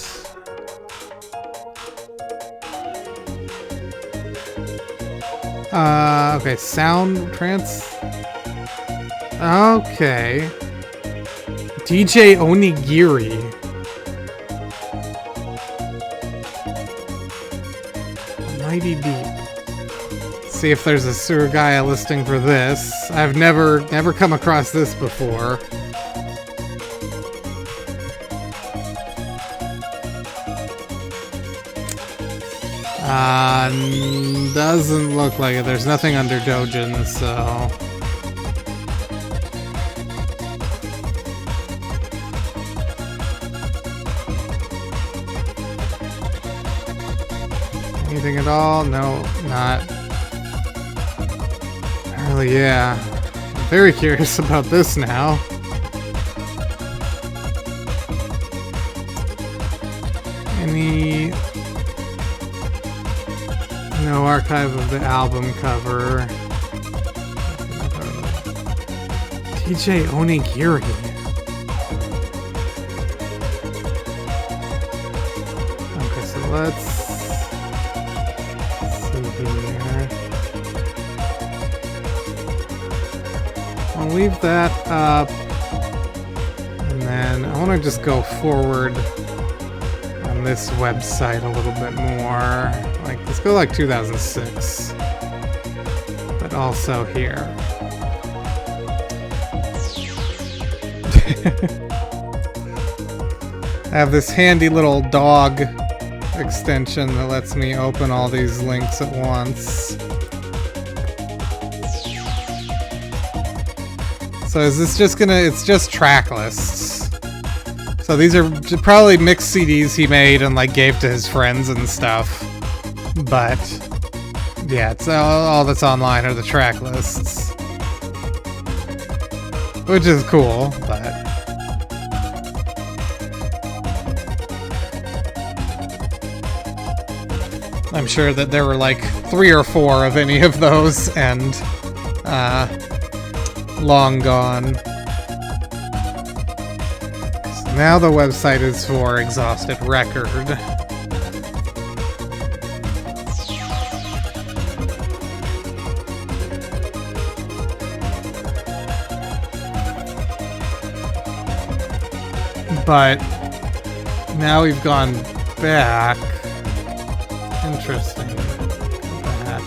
Okay, sound trance. Okay. DJ Onigiri. Mighty Deep. See if there's a Surugaya listing for this. I've never come across this before. Doesn't look like it. There's nothing under Dojin, so... Anything at all? No, not. Really, yeah. I'm very curious about this now. Any... No archive of the album cover. DJ Onigiri. Okay, so let's see here. I'll leave that up. And then I want to just go forward on this website a little bit more. Like, let's go like 2006. But also here. I have this handy little dog extension that lets me open all these links at once. So is this just gonna, it's just track lists. So these are probably mixed CDs he made and like gave to his friends and stuff. But yeah, it's all that's online are the track lists. Which is cool, but I'm sure that there were like 3 or 4 of any of those and long gone. So now the website is for Exhausted Record. But now we've gone back. Interesting. Go back.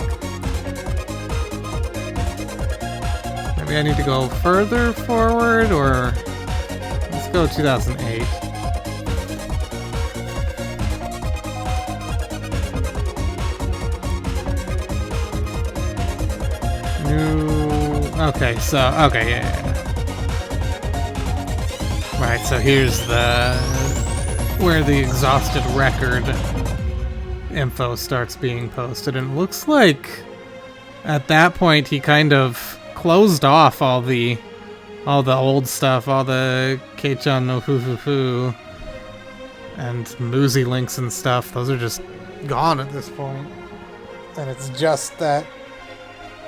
Maybe I need to go further forward, or let's go 2008. New. Okay, so okay, yeah. Right, so here's where the Exhausted Record info starts being posted, and it looks like at that point he kind of closed off all the old stuff, all the珪ちゃんのフフフand Muzi links and stuff. Those are just gone at this point, and it's just that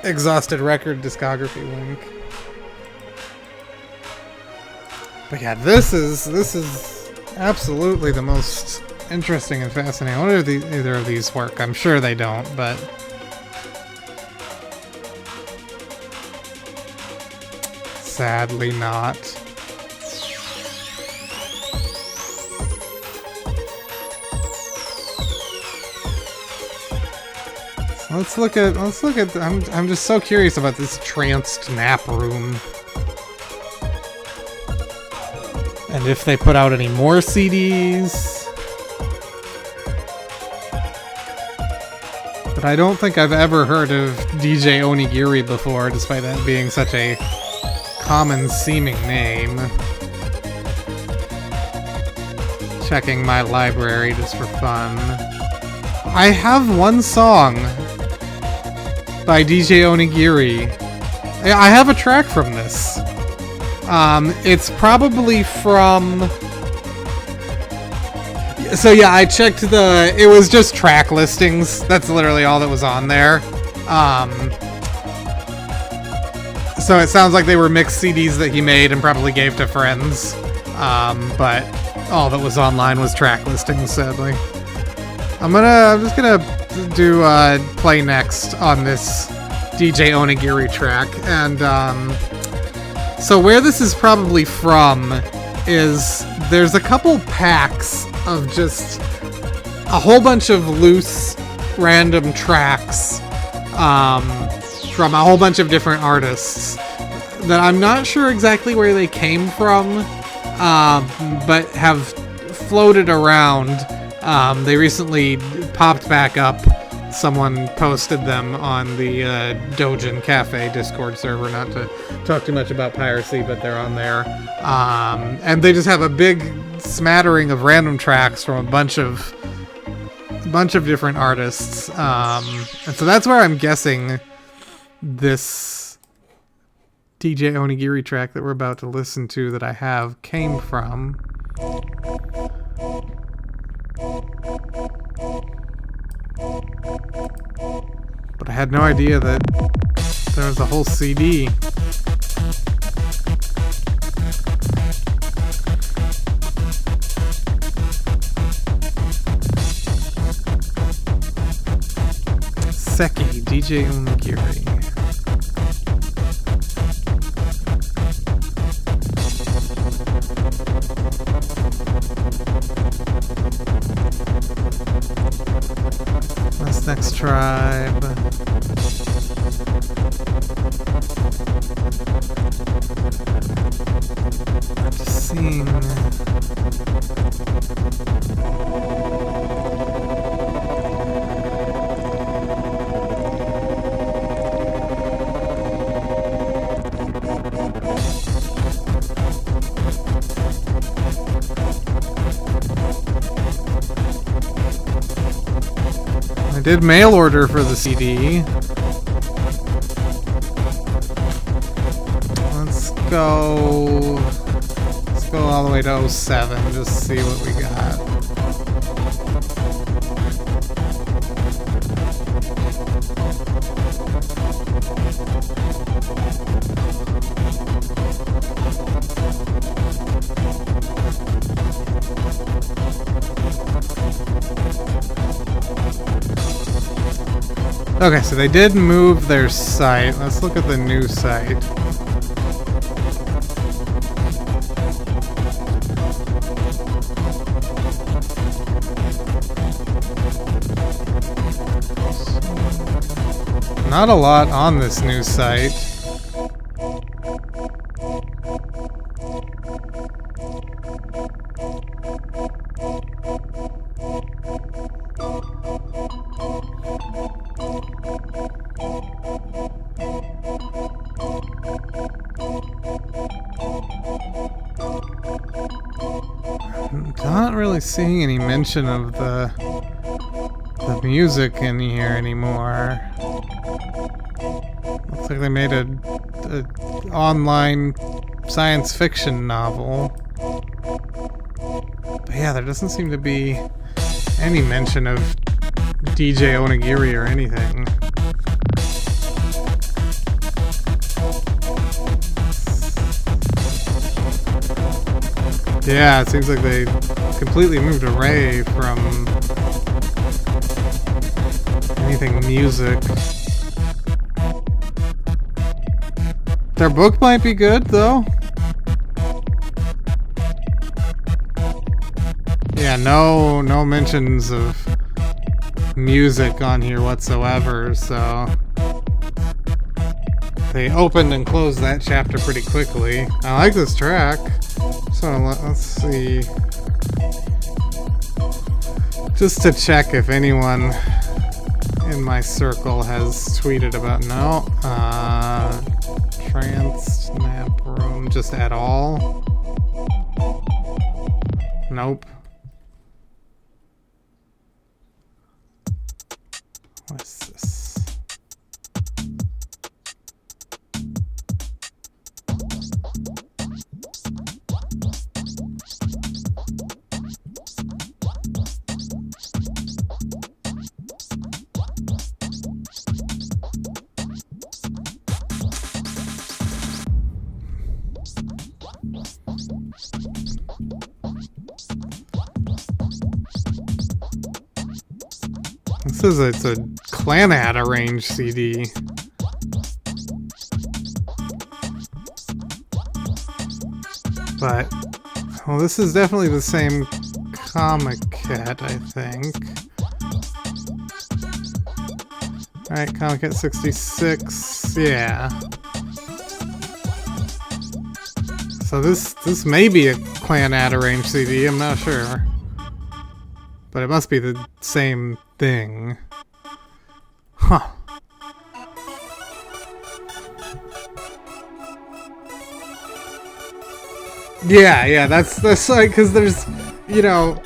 Exhausted Record discography link. But yeah, this is absolutely the most interesting and fascinating. I wonder if either of these work. I'm sure they don't, but sadly not. So let's look at I'm just so curious about this tranced nap room. And if they put out any more CDs. But I don't think I've ever heard of DJ Onigiri before, despite that being such a common seeming name. Checking my library just for fun. I have one song by DJ Onigiri. I have a track from this. It's probably from... So yeah, I checked it was just track listings. That's literally all that was on there. So it sounds like they were mixed CDs that he made and probably gave to friends. But all that was online was track listings, sadly. I'm just gonna do play next on this DJ Onigiri track, and so where this is probably from is there's a couple packs of just a whole bunch of loose random tracks from a whole bunch of different artists that I'm not sure exactly where they came from, but have floated around. They recently popped back up. Someone posted them on the Dojin Cafe Discord server, not to talk too much about piracy, but they're on there. And they just have a big smattering of random tracks from a bunch of different artists. And so that's where I'm guessing this DJ Onigiri track that we're about to listen to that I have came from. But I had no idea that there was a whole CD. Seki, DJ Onigiri. Tribe. Just seeing. I did mail order for the CD. Let's go all the way to 07, just see what we got. Okay, so they did move their site. Let's look at the new site. Not a lot on this new site. Not really seeing any mention of the music in here anymore. Looks like they made a online science fiction novel. But yeah, there doesn't seem to be any mention of DJ Onigiri or anything. Yeah, it seems like they completely moved away from anything music. Their book might be good, though. Yeah, no mentions of music on here whatsoever, so they opened and closed that chapter pretty quickly. I like this track. So let's see. Just to check if anyone in my circle has tweeted about trance nap room just at all. Nope. What's this? It says it's a Clanad arranged CD. But, well, this is definitely the same comic cat, I think. Alright, comic cat 66, yeah. So this may be a Clanad arranged CD, I'm not sure. But it must be the same thing. Huh. Yeah, that's like, because there's, you know,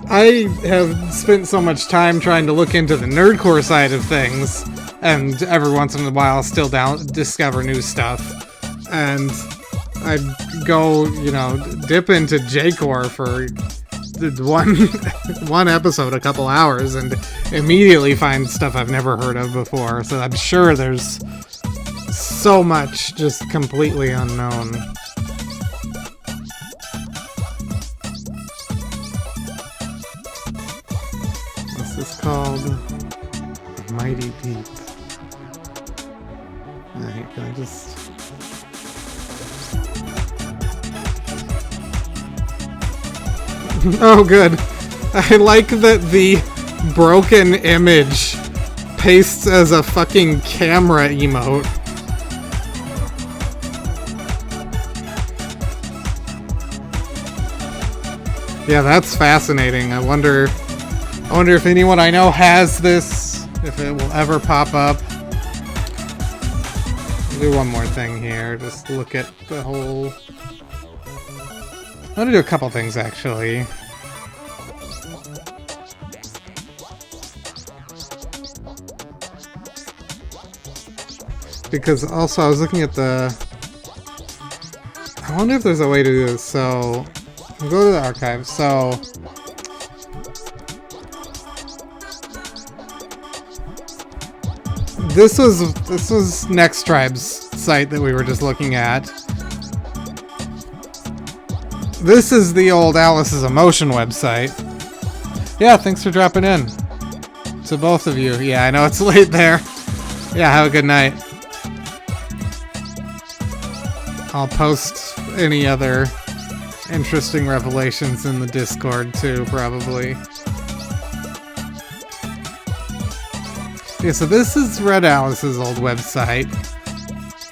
I have spent so much time trying to look into the nerdcore side of things, and every once in a while still discover new stuff. And I'd go, you know, dip into J-core for one episode, a couple hours, and immediately find stuff I've never heard of before. So I'm sure there's so much just completely unknown. What's this called? Mighty Deep. Alright, can I just... Oh, good. I like that the broken image pastes as a fucking camera emote. Yeah, that's fascinating. I wonder if anyone I know has this, if it will ever pop up. I'll do one more thing here. Just look at the whole... I'm gonna do a couple things, actually. Because also, I was looking at the... I wonder if there's a way to do this. So, I'll go to the archive. So... This was Next Tribe's site that we were just looking at. This is the old Alice's Emotion website. Yeah, thanks for dropping in. To both of you. Yeah, I know it's late there. Yeah, have a good night. I'll post any other interesting revelations in the Discord too, probably. Yeah, so this is Red Alice's old website.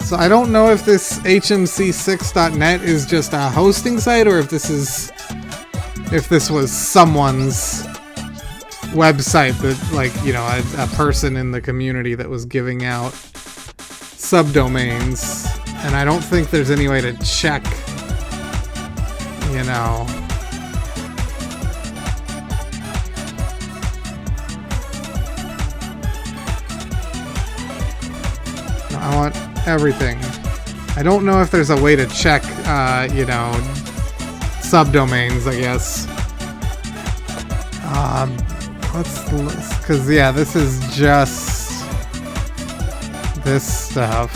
So I don't know if this hmc6.net is just a hosting site or if this was someone's website that, like, you know, a person in the community that was giving out subdomains. And I don't think there's any way to check, you know. I want everything. I don't know if there's a way to check, you know, subdomains, I guess. Because, yeah, this is just this stuff.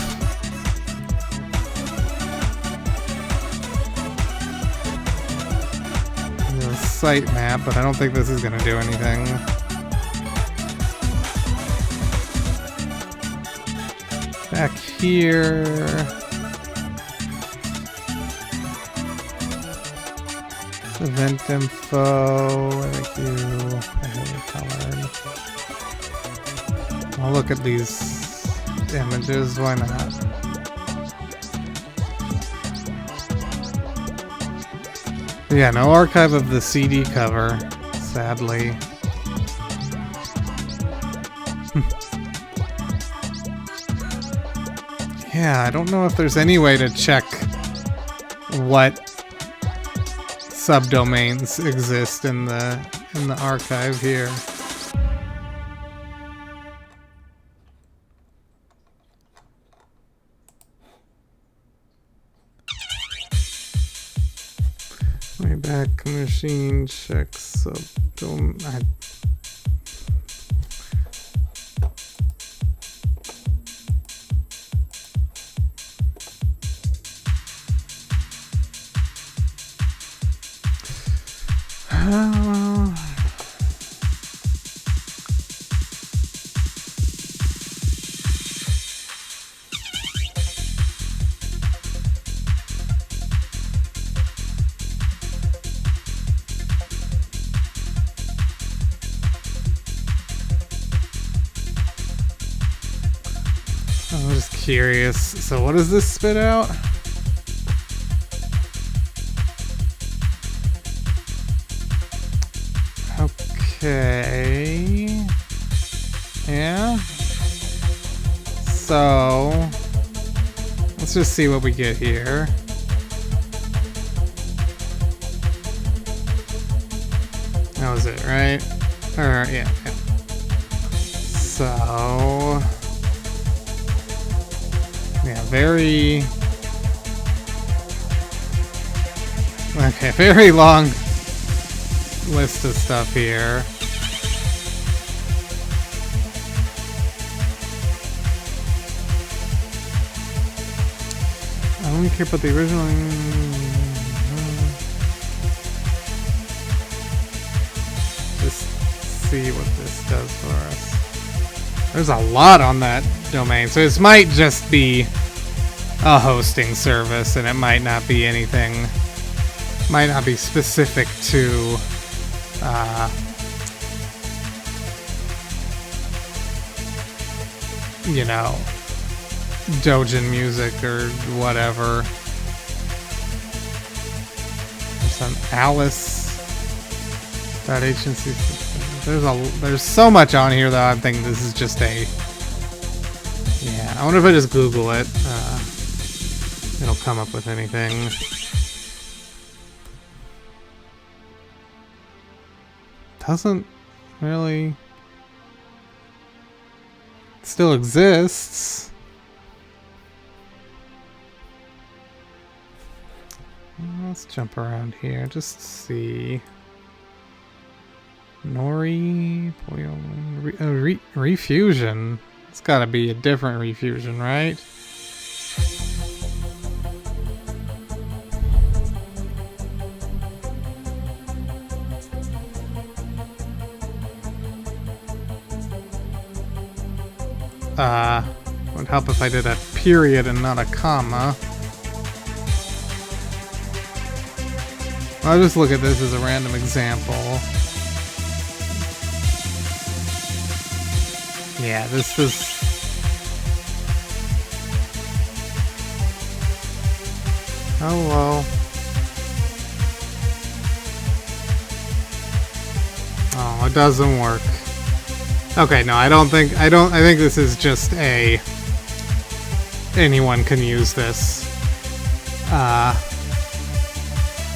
The site map, but I don't think this is going to do anything. Back here. Event info. I like you. I hate your color. I'll look at these images. Why not? Yeah, no archive of the CD cover, sadly. Yeah, I don't know if there's any way to check what subdomains exist in the archive here. Wayback Machine check subdomain. I'm just curious. So what does this spit out? Okay. Yeah. So let's just see what we get here. That was it, right? Or yeah. So yeah, very long list of stuff here. I don't care about the original. Just see what this does for us. There's a lot on that domain, so this might just be a hosting service, and it might not be anything. Might not be specific to you know, Dojin music or whatever. There's an Alice.agency. There's so much on here that I think this is just a. Yeah, I wonder if I just Google it. It'll come up with anything. Doesn't really. It still exists. Let's jump around here just to see. Nori, Refusion. It's gotta be a different Refusion, right? Would help if I did a period and not a comma. I'll just look at this as a random example. Yeah, this is... Hello. Oh, it doesn't work. Okay, no, I think this is just a... Anyone can use this.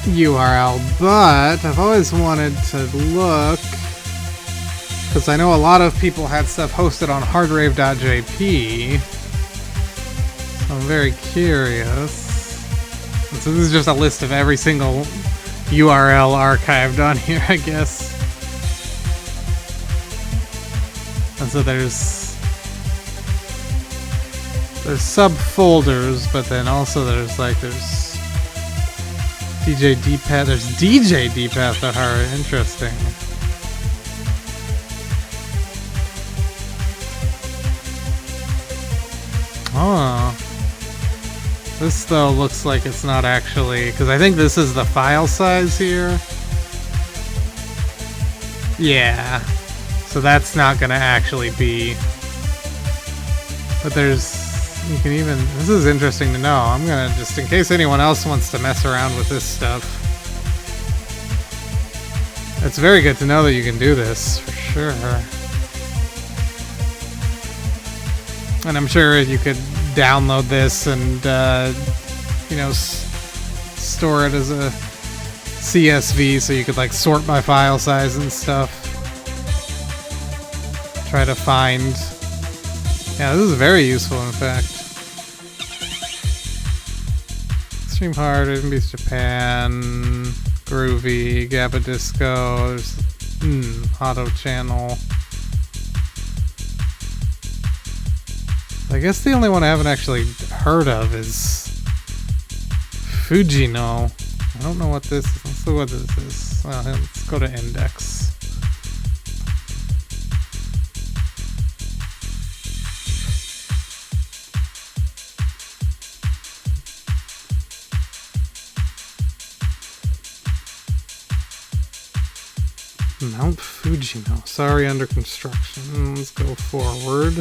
URL, but I've always wanted to look, because I know a lot of people had stuff hosted on hardrave.jp, so I'm very curious. And so this is just a list of every single URL archived on here, I guess. And so there's subfolders, but then also there's DJ Dpath. There's DJ Dpath that are interesting. Oh. This though looks like it's not actually, because I think this is the file size here. Yeah. So that's not gonna actually be. But you can even, this is interesting to know. I'm gonna, just in case anyone else wants to mess around with this stuff. It's very good to know that you can do this, for sure. And I'm sure you could download this and, you know, store it as a CSV so you could like sort by file size and stuff. Try to find... Yeah, this is very useful, in fact. Extreme Hard, Rhythm Beats Japan, Groovy, Gabba Disco, there's Auto Channel. I guess the only one I haven't actually heard of is Fujino. I don't know what this is. Let's see what this is. Well, let's go to Index. Mount Fujino. Sorry, under construction. Let's go forward.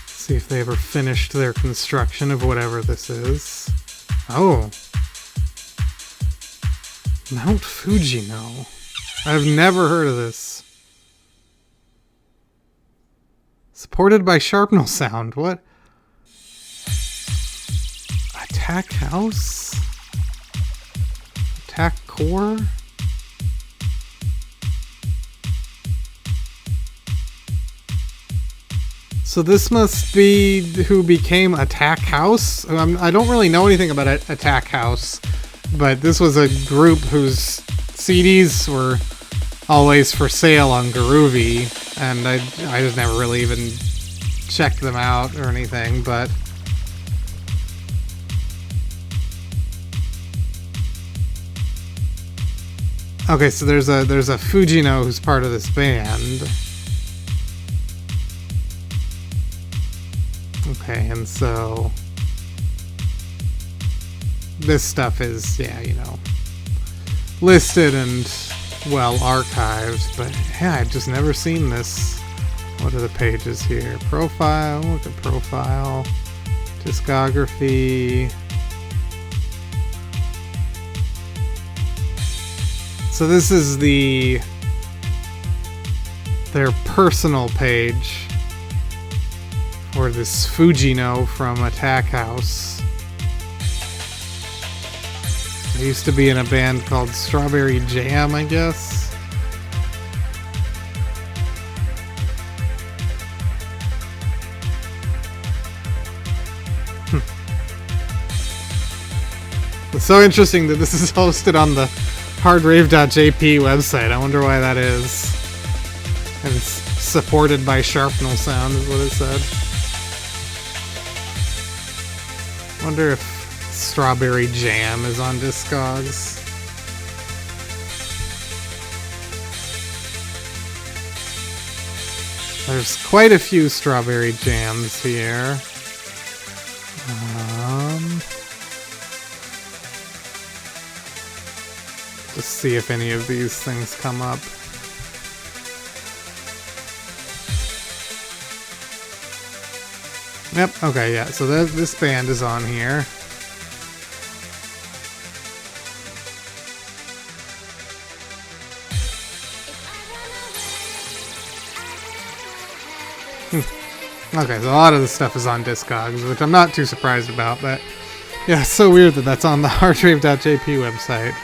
See if they ever finished their construction of whatever this is. Oh. Mount Fujino. I've never heard of this. Supported by Sharpnel Sound. What? Attack House? Attack Core? So this must be who became Attack House? I don't really know anything about Attack House, but this was a group whose CDs were always for sale on Groovy, and I just never really even checked them out or anything, but... Okay, so there's a Fujino who's part of this band. Okay, and so this stuff is, yeah, you know, listed and well archived, but yeah, I've just never seen this What are the pages here? Profile, look at profile. Discography. So this is their personal page for this Fujino from Attack House. I used to be in a band called Strawberry Jam, I guess. It's so interesting that this is hosted on the hardrave.jp website. I wonder why that is. And it's supported by Sharpnel Sound is what it said. Wonder if Strawberry Jam is on Discogs. There's quite a few Strawberry Jams here. Just see if any of these things come up. Yep, okay, yeah, so this band is on here. Okay, so a lot of this stuff is on Discogs, which I'm not too surprised about, but yeah, it's so weird that that's on the hardrave.jp website.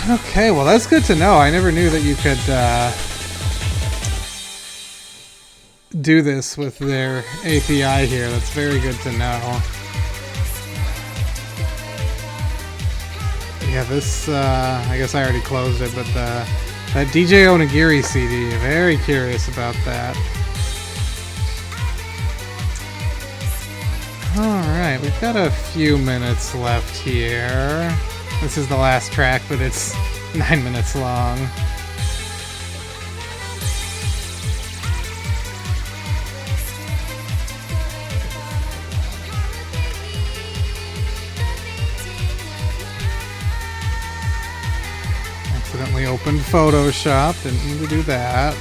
Okay, well that's good to know. I never knew that you could do this with their API here. That's very good to know. Yeah, this, I guess I already closed it, but that DJ Onigiri CD, very curious about that. Alright, we've got a few minutes left here. This is the last track, but it's 9 minutes long. Accidentally opened Photoshop, didn't mean to do that.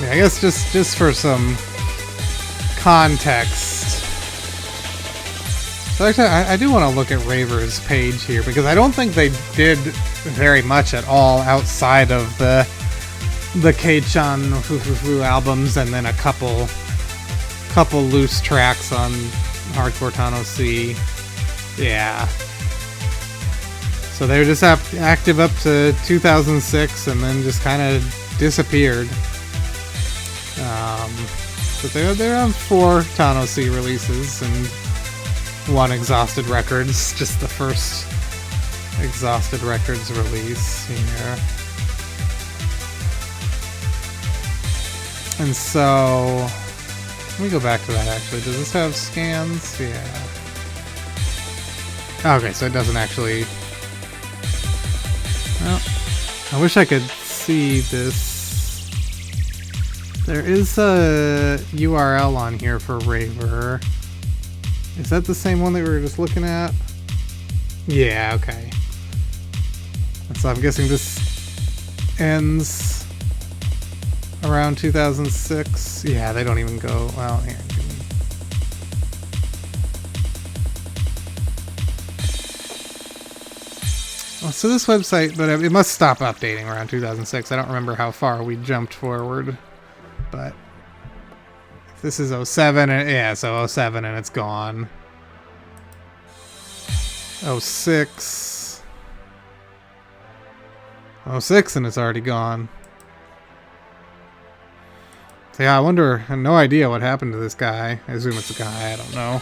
Yeah, I guess just for some context. So actually, I do want to look at Raver's page here, because I don't think they did very much at all outside of the珪ちゃんのフフフ albums, and then a couple loose tracks on Hardcore Tano C. Yeah. So they were just active up to 2006, and then just kind of disappeared. But they're on 4 Tano C releases, and 1 Exhausted Records, just the first Exhausted Records release here. And so, let me go back to that actually. Does this have scans? Yeah. Okay, so it doesn't actually... Well, I wish I could see this. There is a URL on here for Raver. Is that the same one that we were just looking at? Yeah, okay. So I'm guessing this ends around 2006. Yeah, they don't even go... Well, here. Well, so this website, but it must stop updating around 2006. I don't remember how far we jumped forward, but... This is 07, and yeah, so 07 and it's gone. 06. 06 and it's already gone. So yeah, I wonder, I have no idea what happened to this guy. I assume it's a guy, I don't know.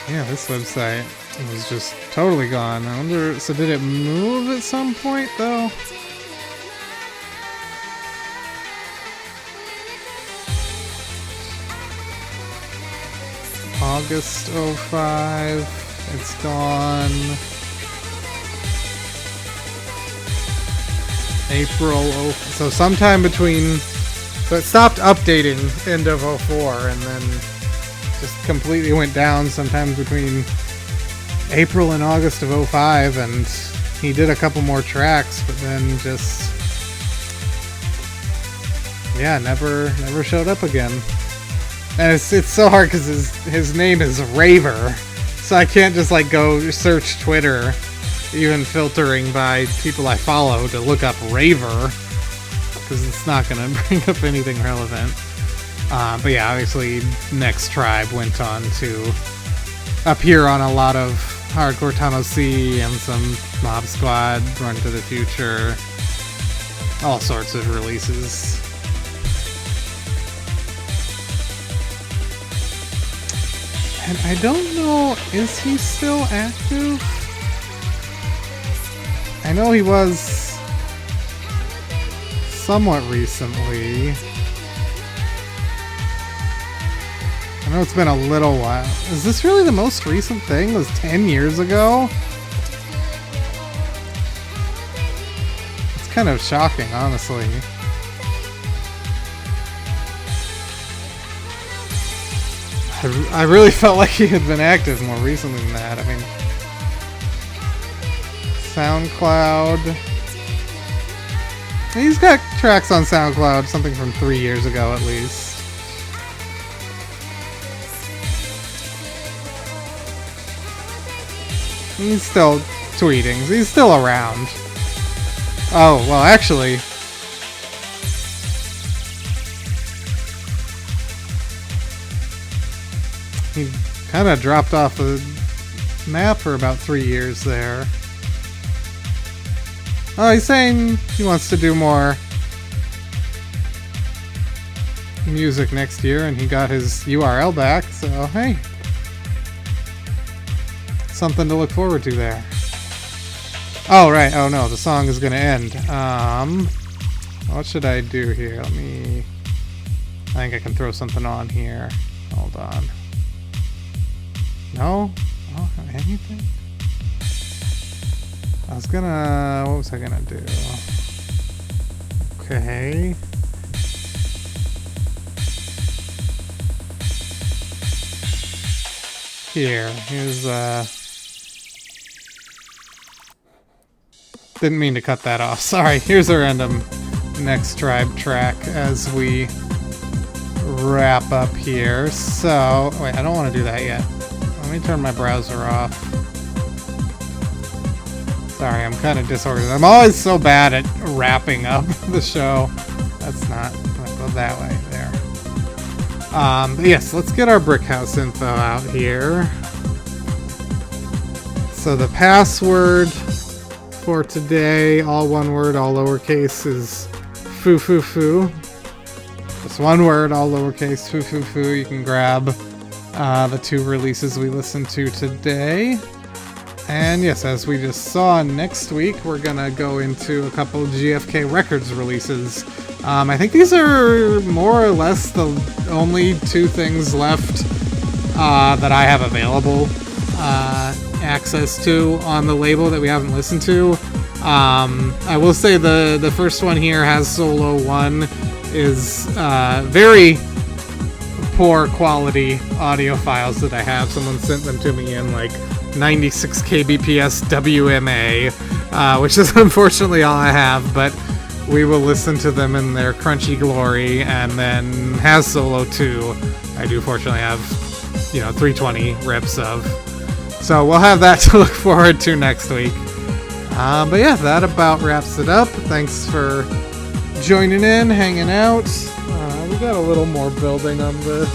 Yeah, this website was just totally gone. I wonder, so did it move at some point though? August 05, it's gone. April So sometime between... So it stopped updating end of 04 and then just completely went down sometime between April and August of 05, and he did a couple more tracks, but then just... Yeah, never showed up again. And it's so hard because his name is Raver, so I can't just like go search Twitter, even filtering by people I follow to look up Raver, because it's not going to bring up anything relevant. But yeah, obviously Next Tribe went on to appear on a lot of Hardcore Tunnel C and some Mob Squad, Run to the Future, all sorts of releases. And I don't know, is he still active? I know he was somewhat recently. I know it's been a little while. Is this really the most recent thing? It was 10 years ago? It's kind of shocking, honestly. I really felt like he had been active more recently than that. I mean, SoundCloud. He's got tracks on SoundCloud, something from 3 years ago at least. He's still tweeting. He's still around. Oh, well, actually... He kind of dropped off the map for about 3 years there. Oh, he's saying he wants to do more music next year, and he got his URL back, so hey. Something to look forward to there. Oh, right. Oh, no. The song is going to end. What should I do here? I think I can throw something on here. Hold on. No? I don't have anything? What was I gonna do? Okay. Here's didn't mean to cut that off. Sorry. Here's a random Next Tribe track as we wrap up here. So, wait, I don't want to do that yet. Let me turn my browser off. Sorry, I'm kind of disorganized. I'm always so bad at wrapping up the show. That's not gonna go that way there. But yes, let's get our Brickhouse info out here. So the password for today, all one word, all lowercase, is foo foo foo. Just one word, all lowercase, foo foo foo. You can grab the 2 releases we listened to today. And yes, as we just saw, next week we're gonna go into a couple GFK Records releases. I think these are more or less the only 2 things left that I have available access to on the label that we haven't listened to. I will say the first one here has Solo 1, is very poor quality audio files that I have. Someone sent them to me in like 96 kbps WMA, which is unfortunately all I have, but we will listen to them in their crunchy glory. And then has Solo 2, I do fortunately have 320 rips of, so we'll have that to look forward to next week. But yeah, that about wraps it up. Thanks for joining in, hanging out. We got a little more building on the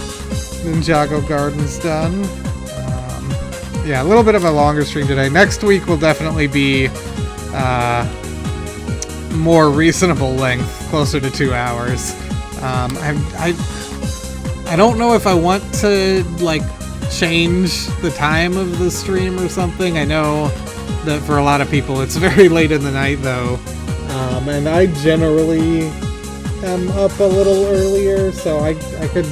Ninjago Gardens done. Yeah, a little bit of a longer stream today. Next week will definitely be more reasonable length, closer to 2 hours. I don't know if I want to like change the time of the stream or something. I know that for a lot of people it's very late in the night though, and I generally am up a little earlier, so I could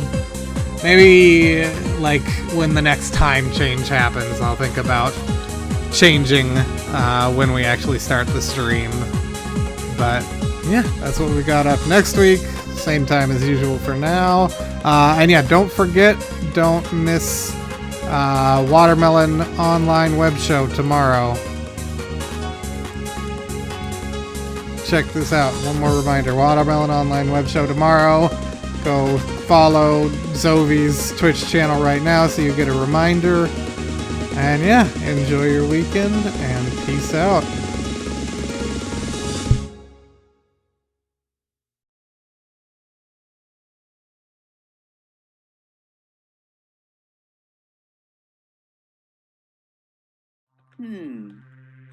maybe, like, when the next time change happens, I'll think about changing when we actually start the stream. But yeah, that's what we got up next week. Same time as usual for now. And yeah, don't forget, don't miss Watermelon Online Web Show tomorrow. Check this out. One more reminder. Watermelon Online Web Show tomorrow. Go follow Zovi's Twitch channel right now so you get a reminder. And yeah, enjoy your weekend and peace out.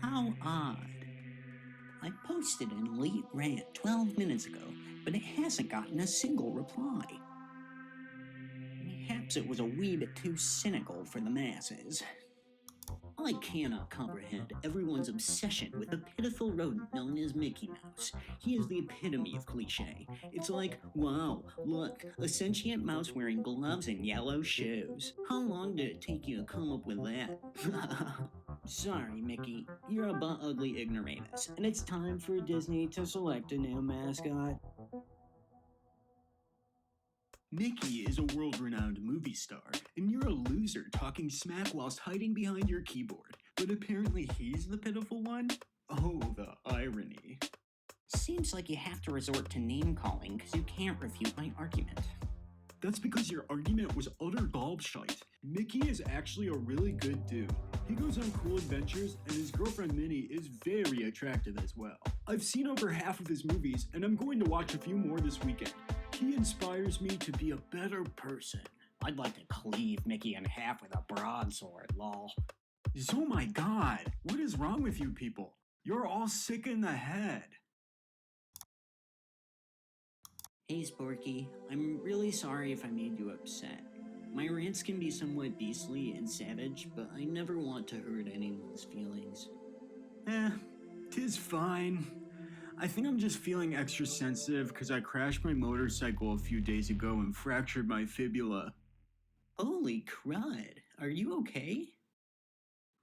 How odd. I posted an elite rant 12 minutes ago, but it hasn't gotten a single reply. Perhaps it was a wee bit too cynical for the masses. I cannot comprehend everyone's obsession with the pitiful rodent known as Mickey Mouse. He is the epitome of cliche. It's like, wow, look, a sentient mouse wearing gloves and yellow shoes. How long did it take you to come up with that? Sorry, Mickey, you're a butt ugly ignoramus, and it's time for Disney to select a new mascot. Mickey is a world-renowned movie star, and you're a loser talking smack whilst hiding behind your keyboard. But apparently he's the pitiful one? Oh, the irony. Seems like you have to resort to name-calling because you can't refute my argument. That's because your argument was utter gobshite. Mickey is actually a really good dude. He goes on cool adventures, and his girlfriend Minnie is very attractive as well. I've seen over half of his movies, and I'm going to watch a few more this weekend. He inspires me to be a better person. I'd like to cleave Mickey in half with a broadsword, lol. Oh my god, what is wrong with you people? You're all sick in the head. Hey Sporky, I'm really sorry if I made you upset. My rants can be somewhat beastly and savage, but I never want to hurt anyone's feelings. Tis fine. I think I'm just feeling extra sensitive because I crashed my motorcycle a few days ago and fractured my fibula. Holy crud, are you okay?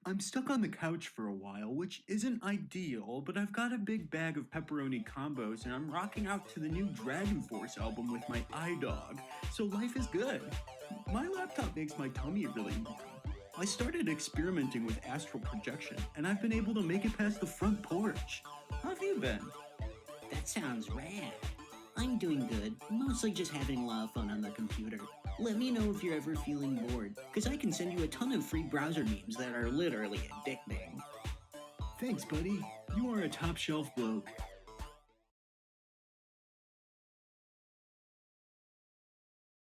I'm stuck on the couch for a while, which isn't ideal, but I've got a big bag of pepperoni combos and I'm rocking out to the new Dragon Force album with my iDog, so life is good. My laptop makes my tummy really numb. I started experimenting with astral projection, and I've been able to make it past the front porch. How have you been? That sounds rad. I'm doing good, mostly just having a lot of fun on the computer. Let me know if you're ever feeling bored, because I can send you a ton of free browser memes that are literally addicting. Thanks, buddy. You are a top shelf bloke.